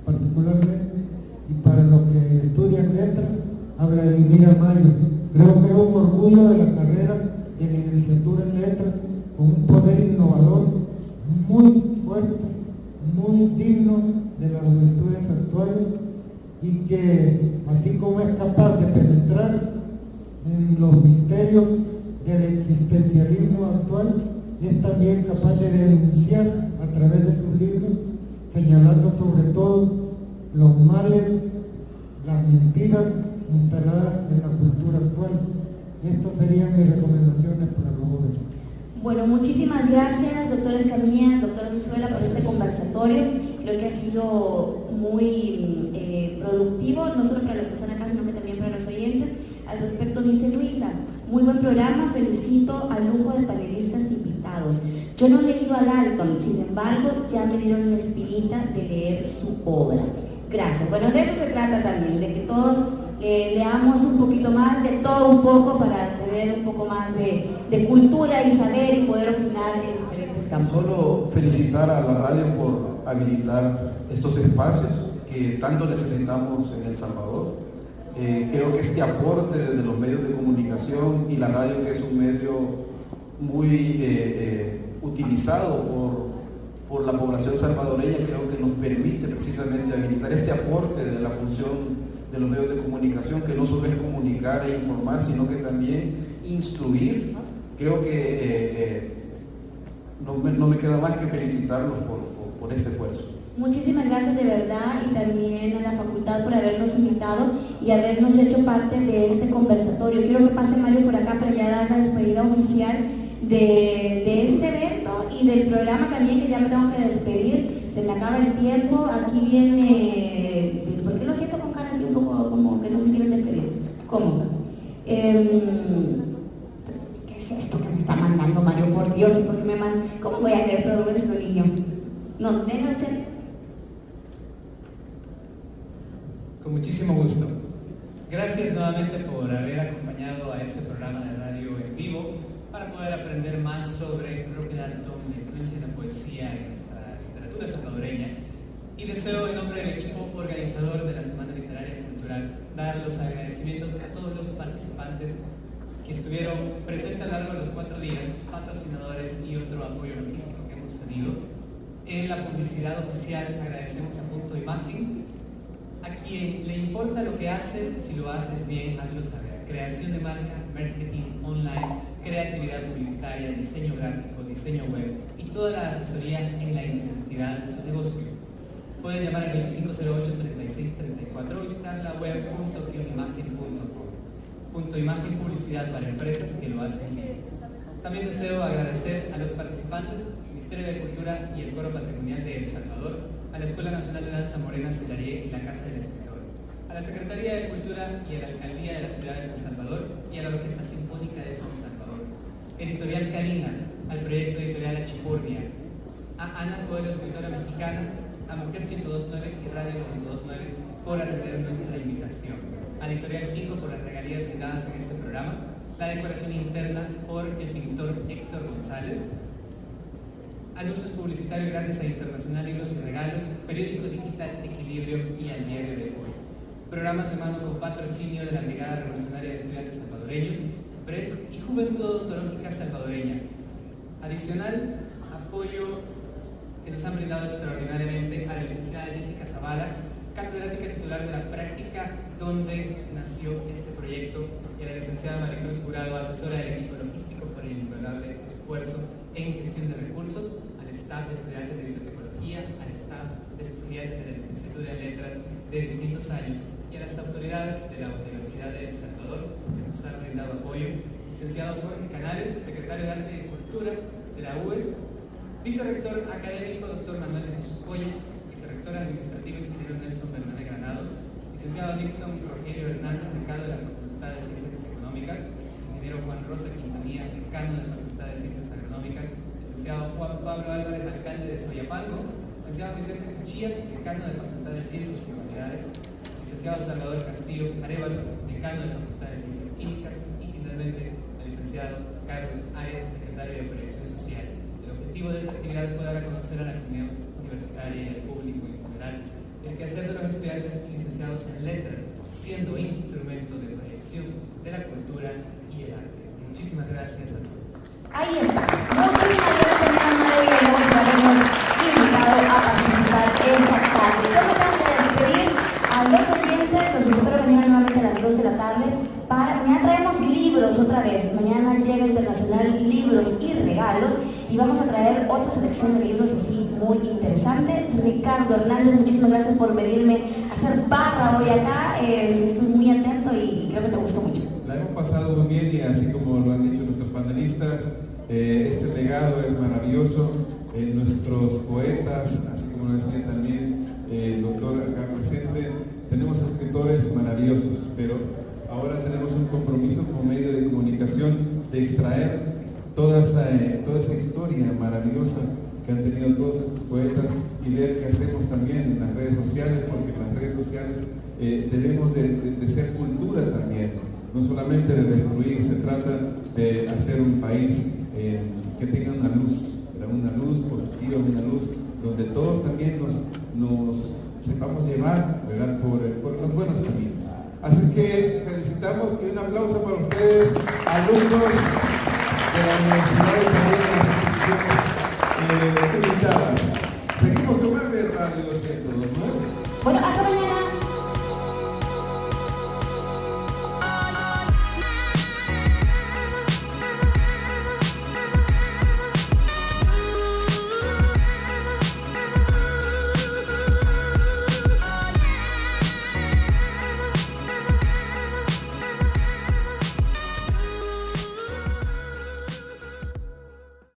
particularmente y para los que estudian letras a Vladimir Amaya. Creo que es un orgullo de la carrera de licenciatura en letras, con un poder innovador muy fuerte, muy digno de las juventudes actuales, y que así como es capaz de penetrar en los misterios del existencialismo actual, es también capaz de denunciar a través de sus libros, señalando sobre todo los males, las mentiras instaladas en la cultura actual. Estas serían mis recomendaciones para los jóvenes. Bueno, muchísimas gracias, doctor Escamilla, doctor Brizuela, por este conversatorio. Creo que ha sido muy productivo, no solo para los que están acá, sino que también para los oyentes. Al respecto dice Luisa: muy buen programa, felicito al lujo de panelistas invitados. Yo no he leído a Dalton, sin embargo, ya me dieron una espinita de leer su obra. Gracias. Bueno, de eso se trata también, de que todos leamos un poquito más, de todo un poco, para tener un poco más de cultura y saber y poder opinar en diferentes campos. Solo felicitar a la radio por habilitar estos espacios que tanto necesitamos en El Salvador. Creo que este aporte desde los medios de comunicación y la radio, que es un medio muy utilizado por la población salvadoreña, creo que nos permite precisamente habilitar este aporte de la función de los medios de comunicación, que no solo es comunicar e informar, sino que también instruir. Creo que no me queda más que felicitarlos por este esfuerzo. Muchísimas gracias de verdad, y también a la facultad por habernos invitado y habernos hecho parte de este conversatorio. Quiero que pase Mario por acá para ya dar la despedida oficial de este evento y del programa también, que ya me tengo que despedir. Se me acaba el tiempo. Aquí viene... ¿Por qué lo siento con cara así un poco como que no se quieren despedir? ¿Cómo? ¿Qué es esto que me está mandando Mario? Por Dios, ¿por qué me manda? ¿Cómo voy a leer todo esto, niño? No, venga usted. Con muchísimo gusto. Gracias nuevamente por haber acompañado a este programa de radio en vivo para poder aprender más sobre Roque Dalton, la influencia de la poesía en nuestra literatura salvadoreña. Y deseo, en nombre del equipo organizador de la Semana Literaria y Cultural, dar los agradecimientos a todos los participantes que estuvieron presentes a lo largo de los 4 días, patrocinadores y otro apoyo logístico que hemos tenido. En la publicidad oficial agradecemos a Punto Imagen. A quien le importa lo que haces, si lo haces bien, hazlo saber. Creación de marca, marketing online, creatividad publicitaria, diseño gráfico, diseño web y toda la asesoría en la identidad de su negocio. Pueden llamar al 2508-3634 o visitar la web .imagen.com. Punto Imagen, publicidad para empresas que lo hacen bien. También deseo agradecer a los participantes, Ministerio de Cultura y el Coro Patrimonial de El Salvador, a la Escuela Nacional de Danza Morena Celarié y la Casa del Escritor, a la Secretaría de Cultura y a la Alcaldía de la Ciudad de San Salvador y a la Orquesta Sinfónica de San Salvador, Editorial Calina, al Proyecto Editorial Achipurnia, a Ana Coelho, escritora mexicana, a Mujer 1029 y Radio 1029 por atender nuestra invitación, a Editorial 5 por las regalías brindadas en este programa, la decoración interna por el pintor Héctor González, anuncios publicitarios gracias a Internacional Libros y Regalos, periódico digital Equilibrio y al Diario de Hoy. Programas de mano con patrocinio de la Brigada Revolucionaria de Estudiantes Salvadoreños, PRES y Juventud Odontológica Salvadoreña. Adicional, apoyo que nos han brindado extraordinariamente a la licenciada Jessica Zavala, catedrática titular de la práctica donde nació este proyecto, y a la licenciada Maricruz Jurado, asesora del equipo logístico por el inigualable esfuerzo en gestión de recursos, al staff de estudiantes de bibliotecología, al staff de estudiantes de la licenciatura de letras de distintos años y a las autoridades de la Universidad de El Salvador que nos han brindado apoyo. Licenciado Jorge Canales, secretario de Arte y Cultura de la UES, vicerrector académico Dr. Manuel de Jesús Goya, vicerrector administrativo ingeniero Nelson Bernal Granados, licenciado Nixon Rogelio Hernández, decano de la Facultad de Ciencias Económicas, ingeniero Juan Rosa Quintanilla, decano de la Facultad de Ciencias Agronómicas, licenciado Juan Pablo Álvarez, alcalde de Soyapango, licenciado Vicente Cuchillas, decano de la Facultad de Ciencias y Humanidades, licenciado Salvador Castillo Arevalo, decano de la Facultad de Ciencias Químicas, y finalmente el licenciado Carlos Arias, secretario de Proyección Social. El objetivo de esta actividad fue dar a conocer a la comunidad universitaria y al público en general el quehacer de los estudiantes y licenciados en letras, siendo instrumento de proyección de la cultura y el arte. Muchísimas gracias a todos. Ahí está. Muchísimas gracias, señora María, por habernos invitado a participar esta tarde. Yo me tengo que despedir a los oyentes, los invito a venir nuevamente a las 2 de la tarde. Mañana traemos libros otra vez. Mañana llega Internacional Libros y Regalos y vamos a traer otra selección de libros así muy interesante. Ricardo Hernández, muchísimas gracias por pedirme hacer barra hoy acá. Estoy muy atento y creo que te gustó mucho. La hemos pasado muy bien y así como lo han dicho nuestros panelistas, este legado es maravilloso. Nuestros poetas, así como lo decía también el doctor acá presente, tenemos escritores maravillosos, pero ahora tenemos un compromiso como medio de comunicación de extraer toda esa historia maravillosa que han tenido todos estos poetas y ver qué hacemos también en las redes sociales, porque en las redes sociales debemos de ser cultura también, no solamente de destruir, se trata de hacer un país que tenga una luz positiva, una luz donde todos también nos sepamos llevar, ¿verdad? por los buenos caminos. Así es que felicitamos y un aplauso para ustedes, alumnos de la universidad y también de las instituciones invitadas. Seguimos con más de Radio 102, ¿no?